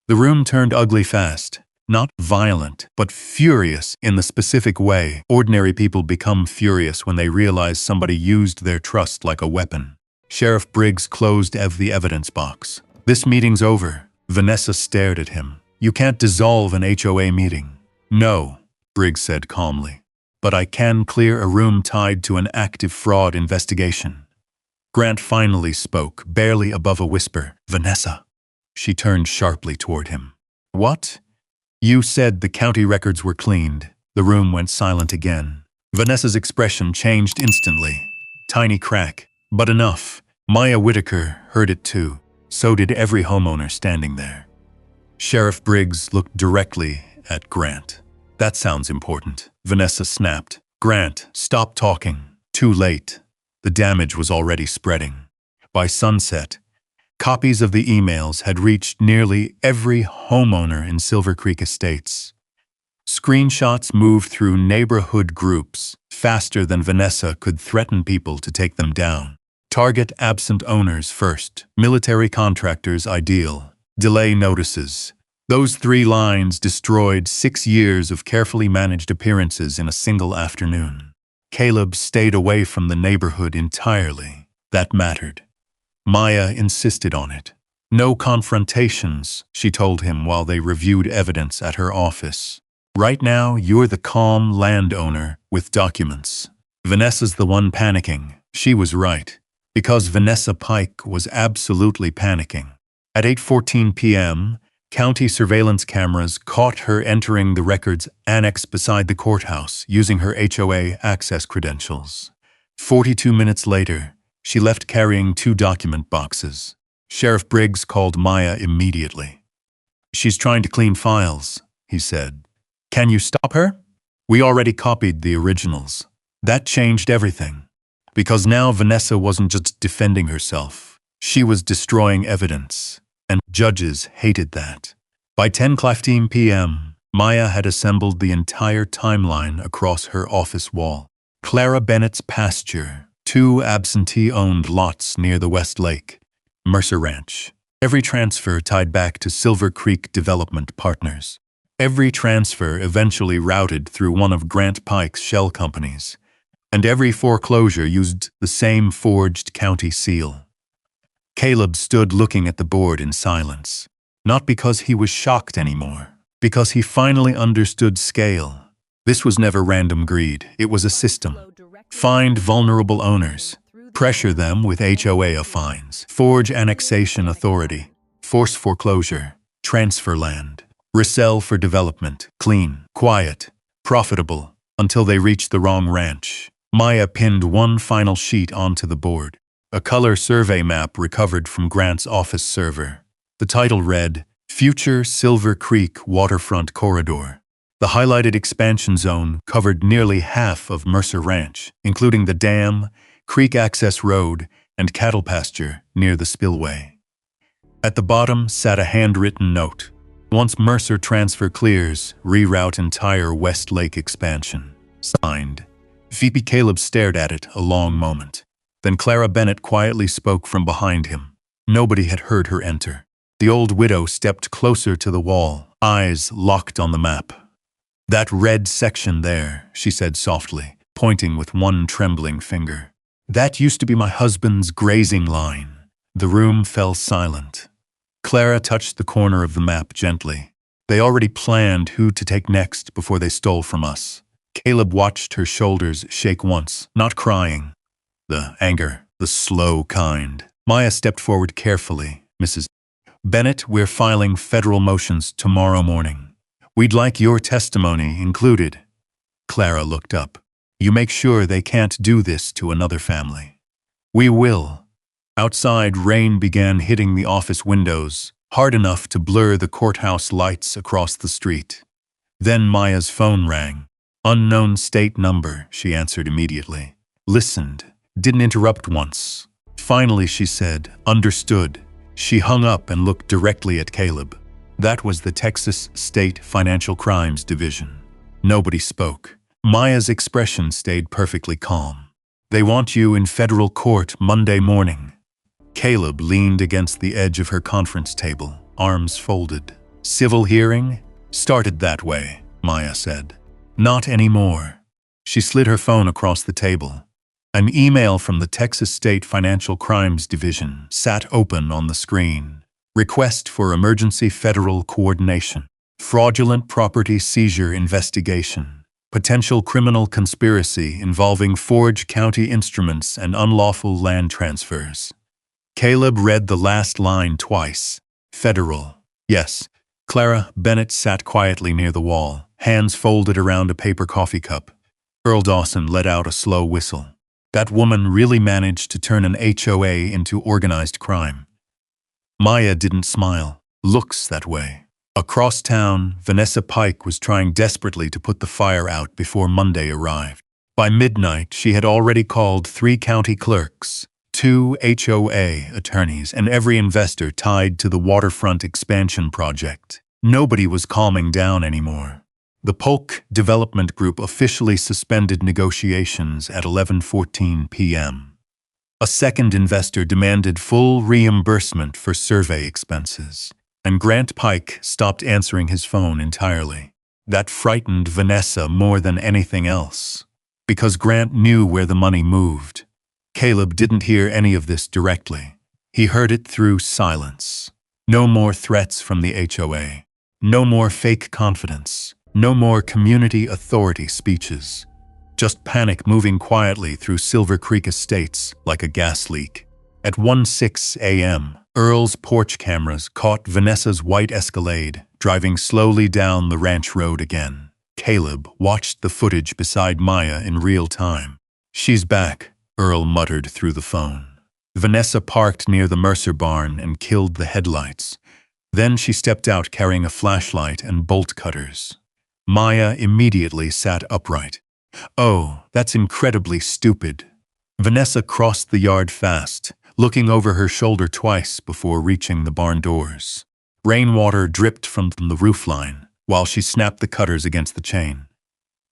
The room turned ugly fast. Not violent, but furious in the specific way ordinary people become furious when they realize somebody used their trust like a weapon. Sheriff Briggs closed the evidence box. This meeting's over. Vanessa stared at him. You can't dissolve an HOA meeting. No, Briggs said calmly. But I can clear a room tied to an active fraud investigation. Grant finally spoke, barely above a whisper. Vanessa. She turned sharply toward him. What? You said the county records were cleaned. The room went silent again. Vanessa's expression changed instantly. Tiny crack, but enough. Maya Whitaker heard it too. So did every homeowner standing there. Sheriff Briggs looked directly at Grant. That sounds important. Vanessa snapped. Grant, stop talking. Too late. The damage was already spreading. By sunset, copies of the emails had reached nearly every homeowner in Silver Creek Estates. Screenshots moved through neighborhood groups faster than Vanessa could threaten people to take them down. Target absent owners first. Military contractors ideal. Delay notices. Those 3 lines destroyed 6 years of carefully managed appearances in a single afternoon. Caleb stayed away from the neighborhood entirely. That mattered. Maya insisted on it. No confrontations, she told him while they reviewed evidence at her office. Right now, you're the calm landowner with documents. Vanessa's the one panicking. She was right, because Vanessa Pike was absolutely panicking. At 8:14 p.m., county surveillance cameras caught her entering the records annex beside the courthouse using her HOA access credentials. 42 minutes later, she left carrying 2 document boxes. Sheriff Briggs called Maya immediately. She's trying to clean files, he said. Can you stop her? We already copied the originals. That changed everything. Because now Vanessa wasn't just defending herself. She was destroying evidence. And judges hated that. By 10:15 p.m., Maya had assembled the entire timeline across her office wall. Clara Bennett's pasture, 2 absentee-owned lots near the West Lake, Mercer Ranch. Every transfer tied back to Silver Creek Development Partners. Every transfer eventually routed through one of Grant Pike's shell companies. And every foreclosure used the same forged county seal. Caleb stood looking at the board in silence. Not because he was shocked anymore, because he finally understood scale. This was never random greed, it was a system. Find vulnerable owners, pressure them with HOA fines, forge annexation authority, force foreclosure, transfer land, resell for development, clean, quiet, profitable, until they reach the wrong ranch. Maya pinned one final sheet onto the board. A color survey map recovered from Grant's office server. The title read, Future Silver Creek Waterfront Corridor. The highlighted expansion zone covered nearly half of Mercer Ranch, including the dam, creek access road, and cattle pasture near the spillway. At the bottom sat a handwritten note. Once Mercer transfer clears, reroute entire West Lake expansion. Signed. VP Caleb stared at it a long moment. Then Clara Bennett quietly spoke from behind him. Nobody had heard her enter. The old widow stepped closer to the wall, eyes locked on the map. That red section there, she said softly, pointing with one trembling finger. That used to be my husband's grazing line. The room fell silent. Clara touched the corner of the map gently. They already planned who to take next before they stole from us. Caleb watched her shoulders shake once, not crying. The anger, the slow kind. Maya stepped forward carefully. Mrs. Bennett, we're filing federal motions tomorrow morning. We'd like your testimony included. Clara looked up. You make sure they can't do this to another family. We will. Outside, rain began hitting the office windows, hard enough to blur the courthouse lights across the street. Then Maya's phone rang. Unknown state number, she answered immediately. Listened. Didn't interrupt once. Finally, she said, understood. She hung up and looked directly at Caleb. That was the Texas State Financial Crimes Division. Nobody spoke. Maya's expression stayed perfectly calm. They want you in federal court Monday morning. Caleb leaned against the edge of her conference table, arms folded. Civil hearing? Started that way, Maya said. Not anymore. She slid her phone across the table. An email from the Texas State Financial Crimes Division sat open on the screen. Request for emergency federal coordination. Fraudulent property seizure investigation. Potential criminal conspiracy involving forged county instruments and unlawful land transfers. Caleb read the last line twice. Federal. Yes, Clara Bennett sat quietly near the wall, hands folded around a paper coffee cup. Earl Dawson let out a slow whistle. That woman really managed to turn an HOA into organized crime. Maya didn't smile. Looks that way. Across town, Vanessa Pike was trying desperately to put the fire out before Monday arrived. By midnight, she had already called 3 county clerks, 2 HOA attorneys, and every investor tied to the waterfront expansion project. Nobody was calming down anymore. The Polk Development Group officially suspended negotiations at 11:14 p.m. A second investor demanded full reimbursement for survey expenses, and Grant Pike stopped answering his phone entirely. That frightened Vanessa more than anything else, because Grant knew where the money moved. Caleb didn't hear any of this directly. He heard it through silence. No more threats from the HOA. No more fake confidence. No more community authority speeches. Just panic moving quietly through Silver Creek Estates like a gas leak. At 1:06 a.m., Earl's porch cameras caught Vanessa's white Escalade driving slowly down the ranch road again. Caleb watched the footage beside Maya in real time. "She's back," Earl muttered through the phone. Vanessa parked near the Mercer barn and killed the headlights. Then she stepped out carrying a flashlight and bolt cutters. Maya immediately sat upright. "Oh, that's incredibly stupid." Vanessa crossed the yard fast, looking over her shoulder twice before reaching the barn doors. Rainwater dripped from the roofline while she snapped the cutters against the chain.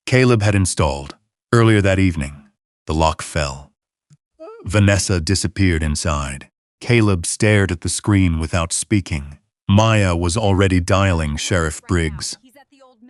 Caleb had installed. Earlier that evening, the lock fell. Vanessa disappeared inside. Caleb stared at the screen without speaking. Maya was already dialing Sheriff Briggs.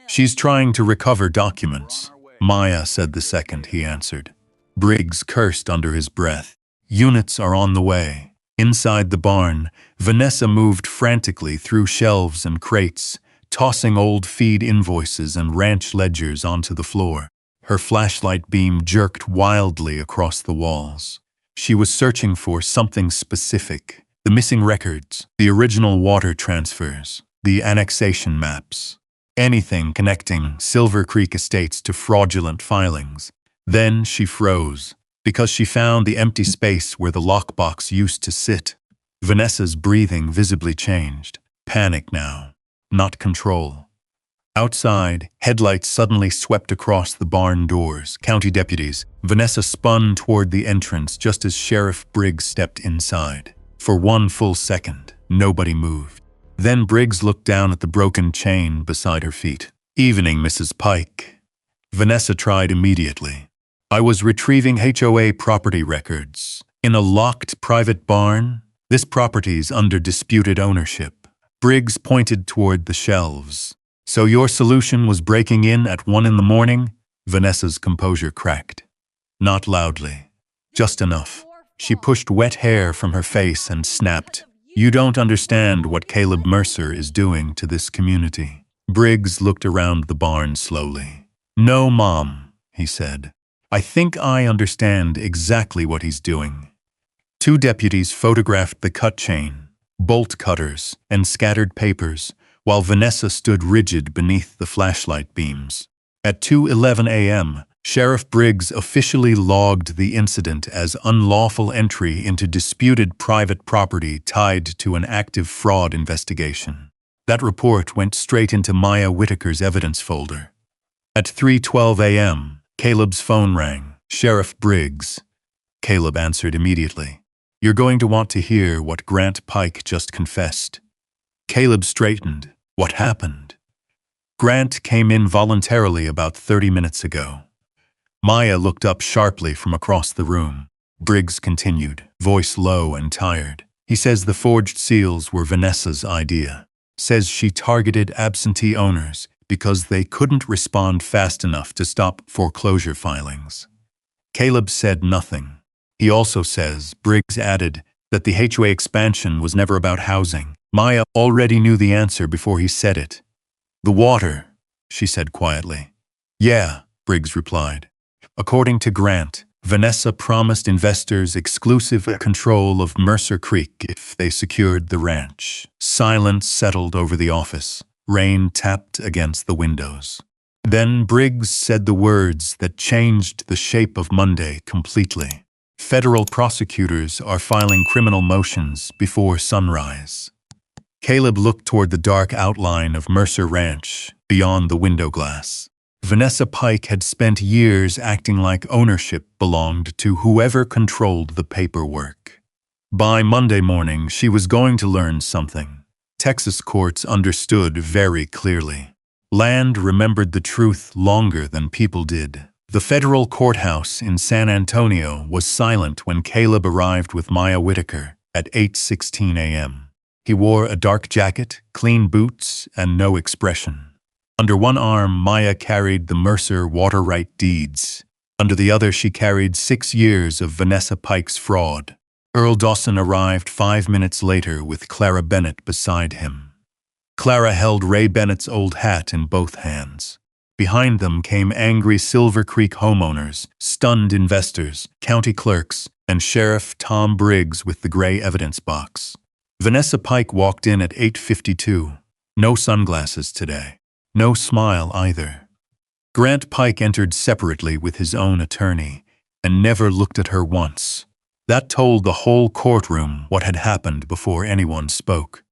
"She's trying to recover documents," Maya said the second he answered. Briggs cursed under his breath. "Units are on the way." Inside the barn, Vanessa moved frantically through shelves and crates, tossing old feed invoices and ranch ledgers onto the floor. Her flashlight beam jerked wildly across the walls. She was searching for something specific: the missing records, the original water transfers, the annexation maps. Anything connecting Silver Creek Estates to fraudulent filings. Then she froze, because she found the empty space where the lockbox used to sit. Vanessa's breathing visibly changed. Panic now, not control. Outside, headlights suddenly swept across the barn doors. County deputies. Vanessa spun toward the entrance just as Sheriff Briggs stepped inside. For one full second, nobody moved. Then Briggs looked down at the broken chain beside her feet. "Evening, Mrs. Pike." Vanessa tried immediately. "I was retrieving HOA property records. In a locked private barn? This property's under disputed ownership." Briggs pointed toward the shelves. "So your solution was breaking in at 1 in the morning?" Vanessa's composure cracked. Not loudly, just enough. She pushed wet hair from her face and snapped, "You don't understand what Caleb Mercer is doing to this community." Briggs looked around the barn slowly. "No, Mom," he said. "I think I understand exactly what he's doing." 2 deputies photographed the cut chain, bolt cutters, and scattered papers, while Vanessa stood rigid beneath the flashlight beams. At 2:11 a.m., Sheriff Briggs officially logged the incident as unlawful entry into disputed private property tied to an active fraud investigation. That report went straight into Maya Whitaker's evidence folder. At 3:12 a.m., Caleb's phone rang. "Sheriff Briggs." Caleb answered immediately. "You're going to want to hear what Grant Pike just confessed." Caleb straightened. "What happened?" "Grant came in voluntarily about 30 minutes ago." Maya looked up sharply from across the room. Briggs continued, voice low and tired. "He says the forged seals were Vanessa's idea. Says she targeted absentee owners because they couldn't respond fast enough to stop foreclosure filings." Caleb said nothing. He also says, Briggs added, that the HOA expansion was never about housing. Maya already knew the answer before he said it. "The water," she said quietly. "Yeah," Briggs replied. According to Grant, Vanessa promised investors exclusive control of Mercer Creek if they secured the ranch. Silence settled over the office. Rain tapped against the windows. Then Briggs said the words that changed the shape of Monday completely. Federal prosecutors are filing criminal motions before sunrise. Caleb looked toward the dark outline of Mercer Ranch beyond the window glass. Vanessa Pike had spent years acting like ownership belonged to whoever controlled the paperwork. By Monday morning, she was going to learn something. Texas courts understood very clearly. Land remembered the truth longer than people did. The federal courthouse in San Antonio was silent when Caleb arrived with Maya Whitaker at 8:16 a.m. He wore a dark jacket, clean boots, and no expression. Under one arm, Maya carried the Mercer water right deeds. Under the other, she carried 6 years of Vanessa Pike's fraud. Earl Dawson arrived 5 minutes later with Clara Bennett beside him. Clara held Ray Bennett's old hat in both hands. Behind them came angry Silver Creek homeowners, stunned investors, county clerks, and Sheriff Tom Briggs with the gray evidence box. Vanessa Pike walked in at 8:52. No sunglasses today. No smile either. Grant Pike entered separately with his own attorney and never looked at her once. That told the whole courtroom what had happened before anyone spoke.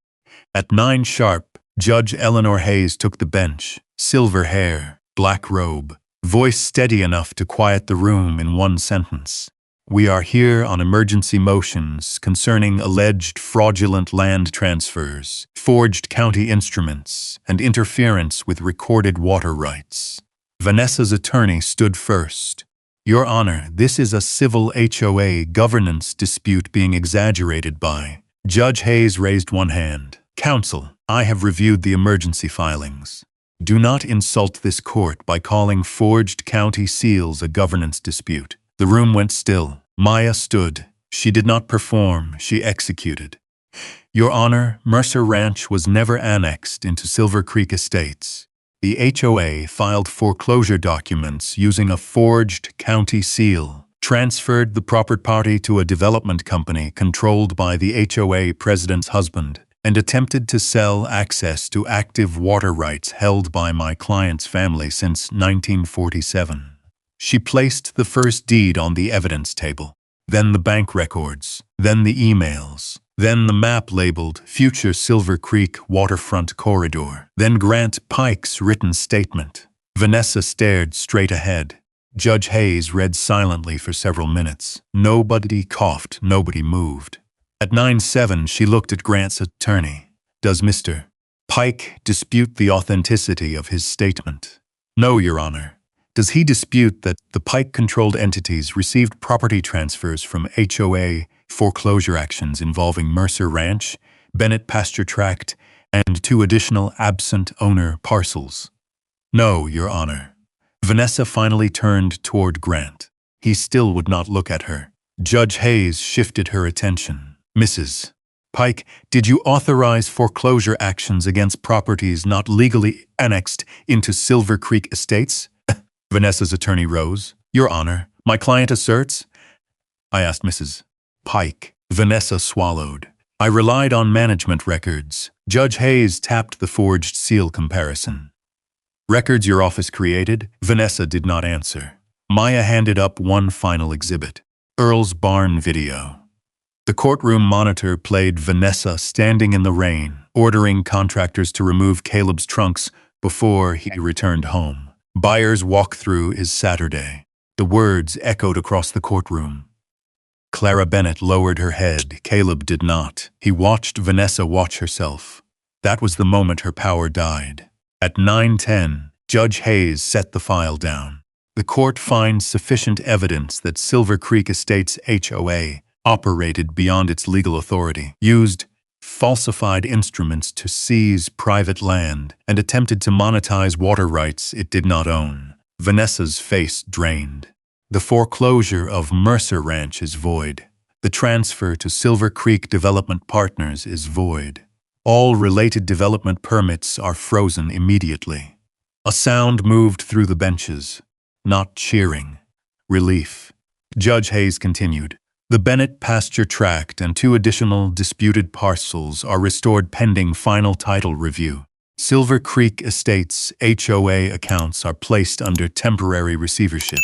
At 9 sharp, Judge Eleanor Hayes took the bench, silver hair, black robe, voice steady enough to quiet the room in one sentence. We are here on emergency motions concerning alleged fraudulent land transfers, forged county instruments, and interference with recorded water rights. Vanessa's attorney stood first. Your Honor, this is a civil HOA governance dispute being exaggerated by. Judge Hayes raised one hand. Counsel, I have reviewed the emergency filings. Do not insult this court by calling forged county seals a governance dispute. The room went still. Maya stood. She did not perform, she executed. Your Honor, Mercer Ranch was never annexed into Silver Creek Estates. The HOA filed foreclosure documents using a forged county seal, transferred the property to a development company controlled by the HOA president's husband, and attempted to sell access to active water rights held by my client's family since 1947. She placed the first deed on the evidence table, then the bank records, then the emails, then the map labeled Future Silver Creek Waterfront Corridor, then Grant Pike's written statement. Vanessa stared straight ahead. Judge Hayes read silently for several minutes. Nobody coughed, nobody moved. At 9:07, she looked at Grant's attorney. Does Mr. Pike dispute the authenticity of his statement? No, Your Honor. Does he dispute that the Pike-controlled entities received property transfers from HOA foreclosure actions involving Mercer Ranch, Bennett Pasture Tract, and 2 additional absent owner parcels? No, Your Honor. Vanessa finally turned toward Grant. He still would not look at her. Judge Hayes shifted her attention. Mrs. Pike, did you authorize foreclosure actions against properties not legally annexed into Silver Creek Estates? Vanessa's attorney rose. Your Honor, my client asserts. I asked Mrs. Pike. Vanessa swallowed. I relied on management records. Judge Hayes tapped the forged seal comparison. Records your office created? Vanessa did not answer. Maya handed up one final exhibit. Earl's barn video. The courtroom monitor played Vanessa standing in the rain, ordering contractors to remove Caleb's trunks before he returned home. Buyer's walkthrough is Saturday. The words echoed across the courtroom. Clara Bennett lowered her head. Caleb did not. He watched Vanessa watch herself. That was the moment her power died. At 9:10, Judge Hayes set the file down. The court finds sufficient evidence that Silver Creek Estates HOA operated beyond its legal authority, used falsified instruments to seize private land, and attempted to monetize water rights it did not own. Vanessa's face drained. The foreclosure of Mercer Ranch is void. The transfer to Silver Creek Development Partners is void. All related development permits are frozen immediately. A sound moved through the benches. Not cheering. Relief. Judge Hayes continued. The Bennett Pasture Tract and 2 additional disputed parcels are restored pending final title review. Silver Creek Estates HOA accounts are placed under temporary receivership.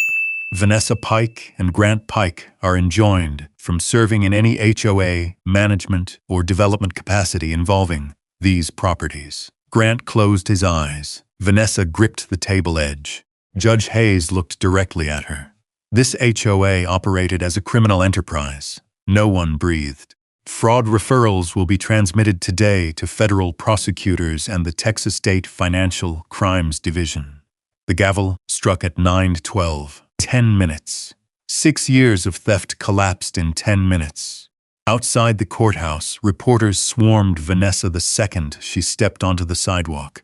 Vanessa Pike and Grant Pike are enjoined from serving in any HOA, management, or development capacity involving these properties. Grant closed his eyes. Vanessa gripped the table edge. Judge Hayes looked directly at her. This HOA operated as a criminal enterprise. No one breathed. Fraud referrals will be transmitted today to federal prosecutors and the Texas State Financial Crimes Division. The gavel struck at 9:12. 10 minutes. 6 years of theft collapsed in 10 minutes. Outside the courthouse, reporters swarmed Vanessa the second she stepped onto the sidewalk.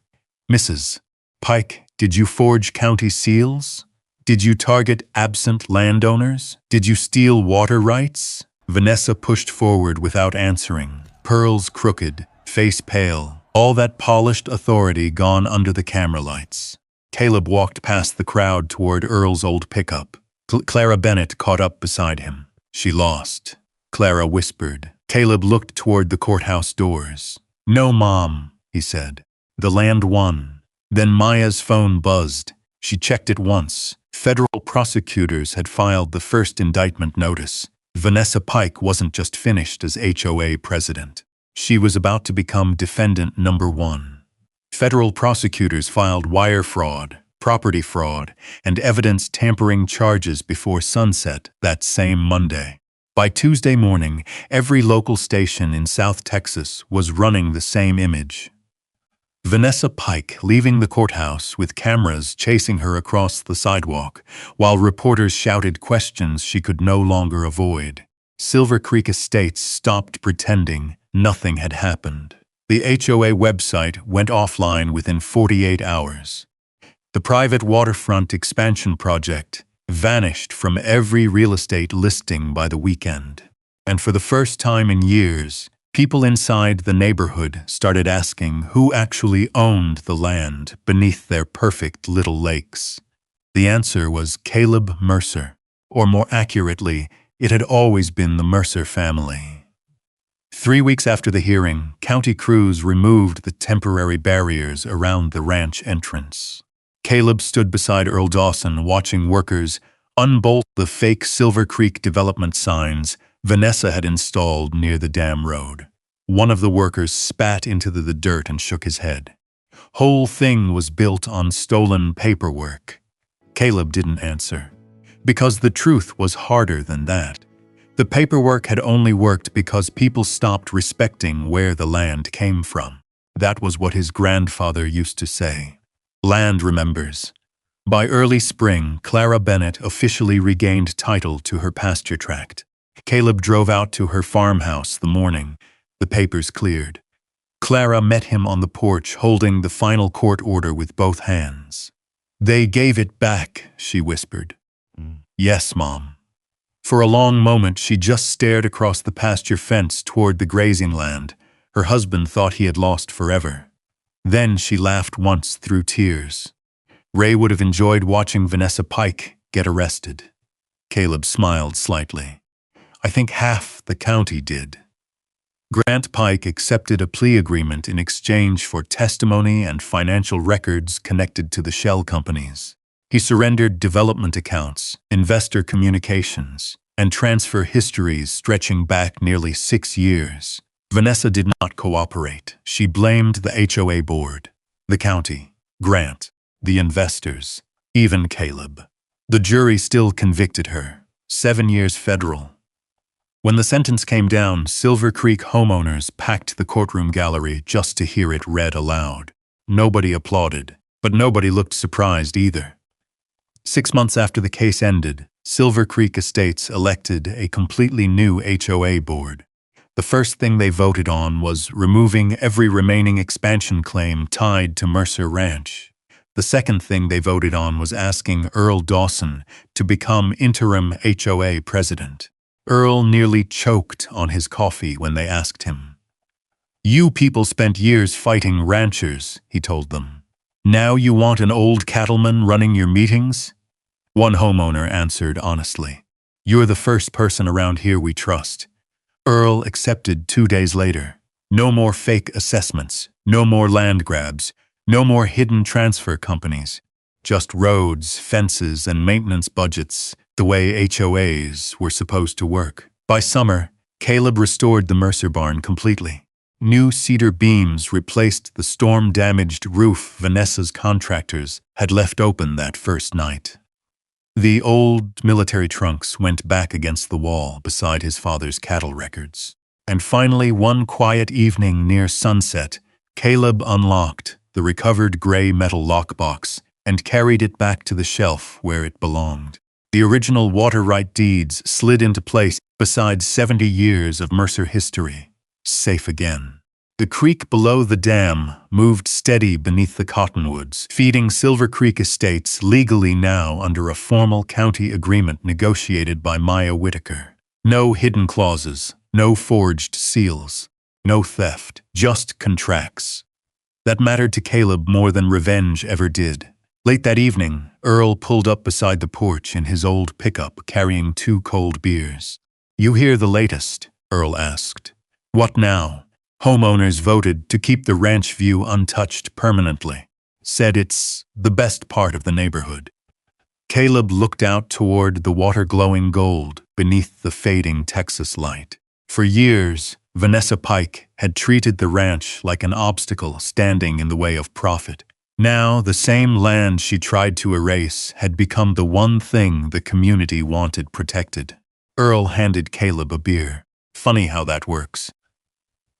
Mrs. Pike, did you forge county seals? Did you target absent landowners? Did you steal water rights? Vanessa pushed forward without answering, pearls crooked, face pale, all that polished authority gone under the camera lights. Caleb walked past the crowd toward Earl's old pickup. Clara Bennett caught up beside him. She lost. Clara whispered. Caleb looked toward the courthouse doors. No, Mom, he said. The land won. Then Maya's phone buzzed. She checked it once. Federal prosecutors had filed the first indictment notice. Vanessa Pike wasn't just finished as HOA president. She was about to become defendant number 1. Federal prosecutors filed wire fraud, property fraud, and evidence tampering charges before sunset that same Monday. By Tuesday morning, every local station in South Texas was running the same image. Vanessa Pike leaving the courthouse with cameras chasing her across the sidewalk, while reporters shouted questions she could no longer avoid. Silver Creek Estates stopped pretending nothing had happened. The HOA website went offline within 48 hours. The private waterfront expansion project vanished from every real estate listing by the weekend. And for the first time in years, people inside the neighborhood started asking who actually owned the land beneath their perfect little lakes. The answer was Caleb Mercer, or more accurately, it had always been the Mercer family. 3 weeks after the hearing, county crews removed the temporary barriers around the ranch entrance. Caleb stood beside Earl Dawson watching workers unbolt the fake Silver Creek development signs Vanessa had installed near the dam road. One of the workers spat into the dirt and shook his head. Whole thing was built on stolen paperwork. Caleb didn't answer, because the truth was harder than that. The paperwork had only worked because people stopped respecting where the land came from. That was what his grandfather used to say. Land remembers. By early spring, Clara Bennett officially regained title to her pasture tract. Caleb drove out to her farmhouse the morning the papers cleared. Clara met him on the porch holding the final court order with both hands. They gave it back, she whispered. Yes, Mom. For a long moment, she just stared across the pasture fence toward the grazing land. Her husband thought he had lost forever. Then she laughed once through tears. Ray would have enjoyed watching Vanessa Pike get arrested. Caleb smiled slightly. I think half the county did. Grant Pike accepted a plea agreement in exchange for testimony and financial records connected to the shell companies. He surrendered development accounts, investor communications, and transfer histories stretching back nearly 6 years. Vanessa did not cooperate. She blamed the HOA board, the county, Grant, the investors, even Caleb. The jury still convicted her. 7 years federal. When the sentence came down, Silver Creek homeowners packed the courtroom gallery just to hear it read aloud. Nobody applauded, but nobody looked surprised either. 6 months after the case ended, Silver Creek Estates elected a completely new HOA board. The first thing they voted on was removing every remaining expansion claim tied to Mercer Ranch. The second thing they voted on was asking Earl Dawson to become interim HOA president. Earl nearly choked on his coffee when they asked him. You people spent years fighting ranchers, he told them. Now you want an old cattleman running your meetings? One homeowner answered honestly. You're the first person around here we trust. Earl accepted 2 days later. No more fake assessments, no more land grabs, No more hidden transfer companies. Just roads, fences, and maintenance budgets, the way HOAs were supposed to work. By summer, Caleb restored the Mercer barn completely. New cedar beams replaced the storm-damaged roof Vanessa's contractors had left open that first night. The old military trunks went back against the wall beside his father's cattle records. And finally, one quiet evening near sunset, Caleb unlocked the recovered gray metal lockbox and carried it back to the shelf where it belonged. The original water right deeds slid into place beside 70 years of Mercer history. Safe again. The creek below the dam moved steady beneath the cottonwoods, feeding Silver Creek Estates legally now under a formal county agreement negotiated by Maya Whitaker. No hidden clauses, no forged seals, no theft, just contracts. That mattered to Caleb more than revenge ever did. Late that evening, Earl pulled up beside the porch in his old pickup carrying 2 cold beers. "You hear the latest?" Earl asked. "What now?" "Homeowners voted to keep the ranch view untouched permanently. Said it's the best part of the neighborhood." Caleb looked out toward the water glowing gold beneath the fading Texas light. For years, Vanessa Pike had treated the ranch like an obstacle standing in the way of profit. Now, the same land she tried to erase had become the one thing the community wanted protected. Earl handed Caleb a beer. Funny how that works.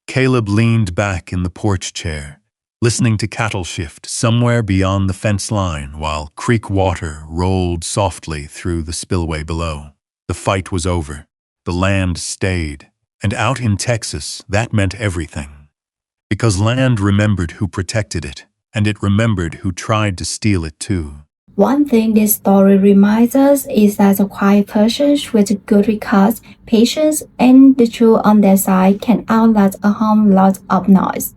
Caleb leaned back in the porch chair, listening to cattle shift somewhere beyond the fence line while creek water rolled softly through the spillway below. The fight was over. The land stayed. And out in Texas, that meant everything. Because land remembered who protected it, and it remembered who tried to steal it too. One thing this story reminds us is that a quiet person with good records, patience, and the truth on their side can outlast a whole lot of noise.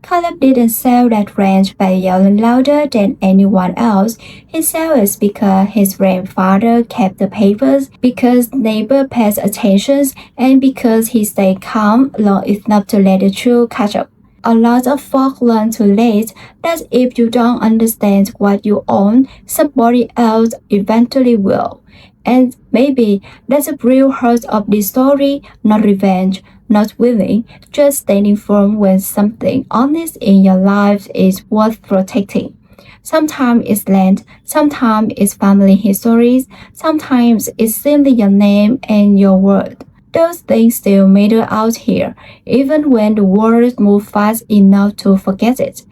Caleb didn't sell that ranch by yelling louder than anyone else. He sold it because his grandfather kept the papers, because neighbor paid attention, and because he stayed calm long enough to let the truth catch up. A lot of folk learn too late that if you don't understand what you own, somebody else eventually will. And maybe that's the real heart of this story, not revenge, not willing, just standing firm when something honest in your life is worth protecting. Sometimes it's land, sometimes it's family histories, sometimes it's simply your name and your word. Those things still matter out here, even when the world moves fast enough to forget it.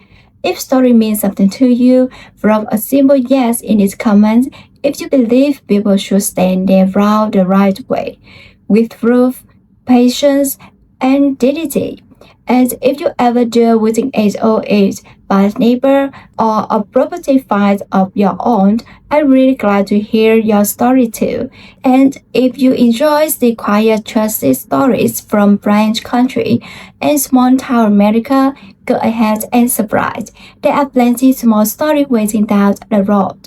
If story means something to you, drop a simple yes in its comments. If you believe people should stand their ground the right way, with truth, patience, and dignity. And if you ever deal with an HOA, bad neighbor, or a property fight of your own, I'm really glad to hear your story too. And if you enjoy the quiet, trusted stories from Branch Country and small town America, go ahead and subscribe. There are plenty more stories waiting down the road.